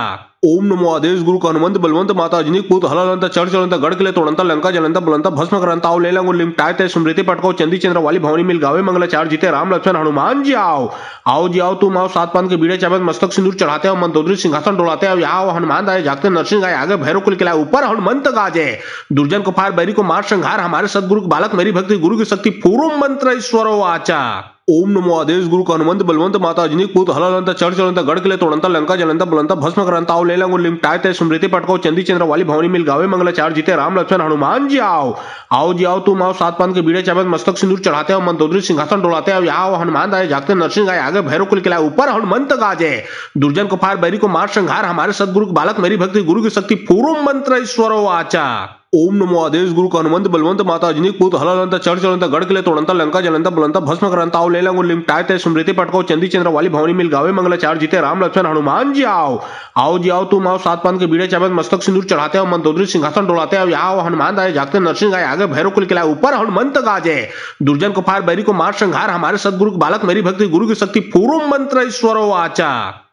ओम नमो आदेश गुरु का हनुमंत बलवंत माता अजनी पूत हलालंत चढ़ चलंत गढ़ किले तोड़ंत लंका जलंत बुलंत भस्म करंत आओ लेला गुण लिमटाते स्मृति पटको चंदी चंद्र वाली भवनी मिल गावे मंगल चार जीते राम लक्ष्मण हनुमान जी आओ जी आओ तुम आओ सात पान के बीड़े चावत मस्तक सिंदूर चढ़ाते हो मंदोदरी सिंहासन डोलाते हो आओ हनुमान आए जागते नरसिंह आए आगे भैरव कुल किला ऊपर हनुमंत गाजे दुर्जन को फार बैरी को मार संहार हमारे सदगुरु बालक मेरी भक्ति गुरु की शक्ति पूर्व मंत्र ईश्वरो आचा ओम नमो आदेश गुरु का हनुमंत बलवंत माता अजनी पूत हलालंत चढ़ चलंत गढ़ किले तोड़ंत लंका जलंत बुलंत भस्म करंत आओ लेला गुण लिमटाते स्मृति पटको चंदी चंद्र वाली भवनी मिल गावे मंगल चार जीते राम लक्ष्मण हनुमान जी आओ जी आओ तुम आओ सात पान के बीड़े चावत मस्तक सिंदूर चढ़ाते हो मंदोदरी सिंहासन डोलाते हो आओ हनुमान आए जागते नरसिंह आए आगे भैरव कुल किला ऊपर हनुमंत गाजे दुर्जन को फार बैरी को मार संहार हमारे सदगुरु बालक मेरी भक्ति गुरु की शक्ति पूर्व मंत्र ईश्वरो आचा ओम नमो आदेश गुरु का हनुमंत बलवंत माता अजनी पूत हलालंत चढ़ चलंत गढ़ किले तोड़ंत लंका जलंत बुलंत भस्म करंत आओ लेला गुण लिमटाते स्मृति पटको चंदी चंद्र वाली भवनी मिल गावे मंगल चार जीते राम लक्ष्मण हनुमान जी आओ जी आओ तुम आओ सात पान के बीड़े चावत मस्तक सिंदूर चढ़ाते हो मंदोदरी सिंहासन डोलाते हो आओ हनुमान आए जागते नरसिंह आए आगे भैरव कुल किला ऊपर हनुमंत गाजे दुर्जन को फार बैरी को मार संहार हमारे सदगुरु बालक मेरी भक्ति गुरु की शक्ति पूर्व मंत्र ईश्वरो आचा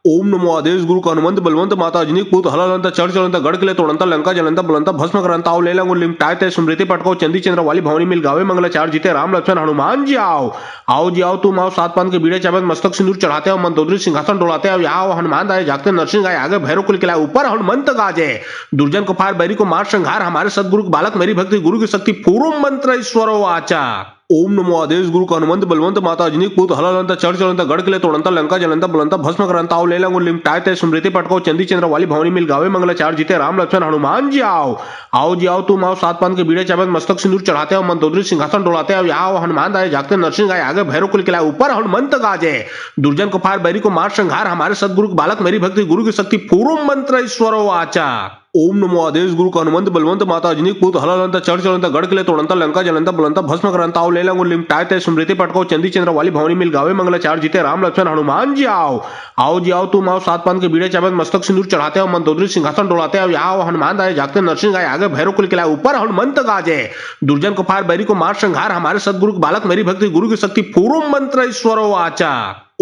ओम नमो आदेश गुरु का हनुमंत बलवंत माता अजनी पूत हलालंत चढ़ चलंत गढ़ किले तोड़ंत लंका जलंत बुलंत भस्म करंत आओ लेला गुण लिमटाते स्मृति पटको चंदी चंद्र वाली भवनी मिल गावे मंगल चार जीते राम लक्ष्मण हनुमान जी आओ जी आओ तुम आओ सात पान के बीड़े चावत मस्तक सिंदूर चढ़ाते हो मंदोदरी सिंहासन डोलाते हो आओ हनुमान आए जागते नरसिंह आए आगे भैरव कुल किला ऊपर हनुमंत गाजे दुर्जन को फार बैरी को मार संहार हमारे सदगुरु बालक मेरी भक्ति गुरु की शक्ति पूर्व मंत्र ईश्वरो आचा ओम नमो आदेश गुरु का हनुमंत बलवंत माता अजनी पूत हलालंत चढ़ चलंत गढ़ किले तोड़ंत लंका जलंत बुलंत भस्म करंत आओ लेला गुण लिमटाते स्मृति पटको चंदी चंद्र वाली भवनी मिल गावे मंगल चार जीते राम लक्ष्मण हनुमान जी आओ जी आओ तुम आओ सात पान के बीड़े चावत मस्तक सिंदूर चढ़ाते हो मंदोदरी सिंहासन डोलाते हो आओ हनुमान आए जागते नरसिंह आए आगे भैरव कुल किला ऊपर हनुमंत गाजे दुर्जन को फार बैरी को मार संहार हमारे सदगुरु बालक मेरी भक्ति गुरु की शक्ति पूर्व मंत्र ईश्वरो आचा ओम नमो आदेश गुरु का हनुमंत बलवंत माता अजनी पूत हलालंत चढ़ चलंत गढ़ किले तोड़ंत लंका जलंत बुलंत भस्म करंत आओ लेला गुण लिमटाते स्मृति पटको चंदी चंद्र वाली भवनी मिल गावे मंगल चार जीते राम लक्ष्मण हनुमान जी आओ जी आओ तुम आओ सात पान के बीड़े चावत मस्तक सिंदूर चढ़ाते हो मंदोदरी सिंहासन डोलाते हो आओ हनुमान आए जागते नरसिंह आए आगे भैरव कुल किला ऊपर हनुमंत गाजे दुर्जन को फार बैरी को मार संहार हमारे सदगुरु बालक मेरी भक्ति गुरु की शक्ति पूर्व मंत्र ईश्वरो आचा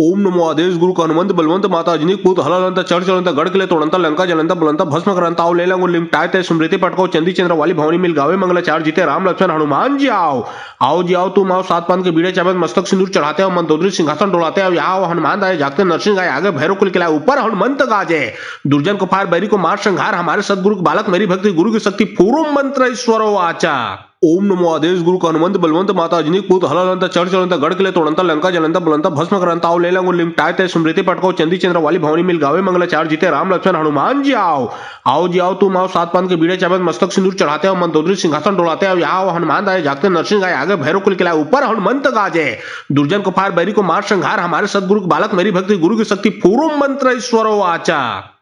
ओम नमो आदेश गुरु का हनुमंत बलवंत माता अजनी पूत हलालंत चढ़ चलंत गढ़ किले तोड़ंत लंका जलंत बुलंत भस्म करंत आओ लेला गुण लिमटाते स्मृति पटको चंदी चंद्र वाली भवनी मिल गावे मंगल चार जीते राम लक्ष्मण हनुमान जी आओ जी आओ तुम आओ सात पान के बीड़े चावत मस्तक सिंदूर चढ़ाते हो मंदोदरी सिंहासन डोलाते हो आओ हनुमान आए जागते नरसिंह आए आगे भैरव कुल किला ऊपर हनुमंत गाजे दुर्जन को फार बैरी को मार संहार हमारे सदगुरु बालक मेरी भक्ति गुरु की शक्ति पूर्व मंत्र ईश्वरो आचा ओम नमो आदेश गुरु का हनुमंत बलवंत माता अजनी पूत हलालंत चढ़ चलंत गढ़ किले तोड़ंत लंका जलंत बुलंत भस्म करंत आओ लेला गुण लिमटाते स्मृति पटको चंदी चंद्र वाली भवनी मिल गावे मंगल चार जीते राम लक्ष्मण हनुमान जी आओ जी आओ तुम आओ सात पान के बीड़े चावत मस्तक सिंदूर चढ़ाते हो मंदोदरी सिंहासन डोलाते हो आओ हनुमान आए जागते नरसिंह आए आगे भैरव कुल किला ऊपर हनुमंत गाजे दुर्जन को फार बैरी को मार संहार हमारे सदगुरु बालक मेरी भक्ति गुरु की शक्ति पूर्व मंत्र ईश्वरो आचा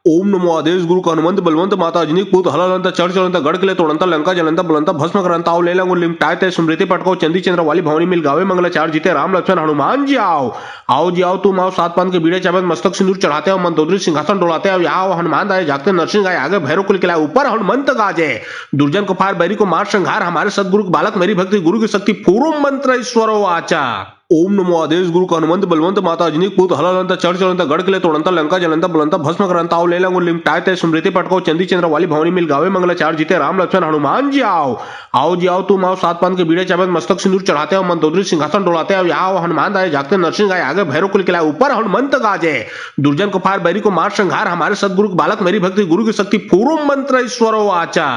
ओम नमो आदेश गुरु का हनुमंत बलवंत माता अजनी पूत हलालंत चढ़ चलंत गढ़ किले तोड़ंत लंका जलंत बुलंत भस्म करंत आओ लेला गुण लिमटाते स्मृति पटको चंदी चंद्र वाली भवनी मिल गावे मंगल चार जीते राम लक्ष्मण हनुमान जी आओ जी आओ तुम आओ सात पान के बीड़े चावत मस्तक सिंदूर चढ़ाते हो मंदोदरी सिंहासन डोलाते हो आओ हनुमान आए जागते नरसिंह आए आगे भैरव कुल किला ऊपर हनुमंत गाजे दुर्जन को फार बैरी को मार संहार हमारे सदगुरु बालक मेरी भक्ति गुरु की शक्ति पूर्व मंत्र ईश्वरो आचा ओम नमो आदेश गुरु का हनुमंत बलवंत माता अजनी पूत हलालंत चढ़ चलंत गढ़ किले तोड़ंत लंका जलंत बुलंत भस्म करंत आओ लेला गुण लिमटाते स्मृति पटको चंदी चंद्र वाली भवनी मिल गावे मंगल चार जीते राम लक्ष्मण हनुमान जी आओ जी आओ तुम आओ सात पान के बीड़े चावत मस्तक सिंदूर चढ़ाते हो मंदोदरी सिंहासन डोलाते हो आओ हनुमान आए जागते नरसिंह आए आगे भैरव कुल किला ऊपर हनुमंत गाजे दुर्जन को फार बैरी को मार संहार हमारे सदगुरु बालक मेरी भक्ति गुरु की शक्ति पूर्व मंत्र ईश्वरो आचा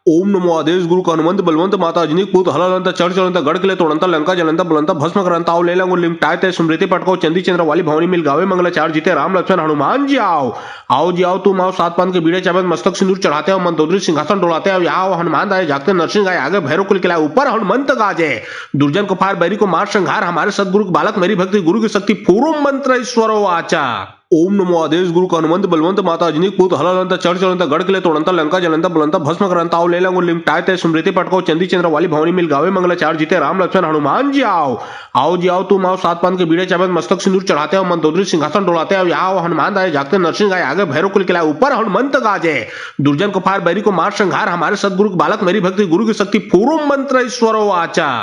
ओम नमो आदेश गुरु का हनुमंत बलवंत माता अजनी पूत हलालंत चढ़ चलंत गढ़ किले तोड़ंत लंका जलंत बुलंत भस्म करंत आओ लेला गुण लिमटाते स्मृति पटको चंदी चंद्र वाली भवनी मिल गावे मंगल चार जीते राम लक्ष्मण हनुमान जी आओ जी आओ तुम आओ सात पान के बीड़े चावत मस्तक सिंदूर चढ़ाते हो मंदोदरी सिंहासन डोलाते हो आओ हनुमान आए जागते नरसिंह आए आगे भैरव कुल किला ऊपर हनुमंत गाजे दुर्जन को फार बैरी को मार संहार हमारे सदगुरु बालक मेरी भक्ति गुरु की शक्ति पूर्व मंत्र ईश्वरो आचा ओम नमो आदेश गुरु का हनुमंत बलवंत माता अजनी पूत हलालंत चढ़ चलंत गढ़ किले तोड़ंत लंका जलंत बुलंत भस्म करंत आओ लेला गुण लिमटाते स्मृति पटको चंदी चंद्र वाली भवनी मिल गावे मंगल चार जीते राम लक्ष्मण हनुमान जी आओ जी आओ तुम आओ सात पान के बीड़े चावत मस्तक सिंदूर चढ़ाते हो मंदोदरी सिंहासन डोलाते हो आओ हनुमान आए जागते नरसिंह आए आगे भैरव कुल किला ऊपर हनुमंत गाजे दुर्जन को फार बैरी को मार संहार हमारे सदगुरु बालक मेरी भक्ति गुरु की शक्ति पूर्व मंत्र ईश्वरो आचा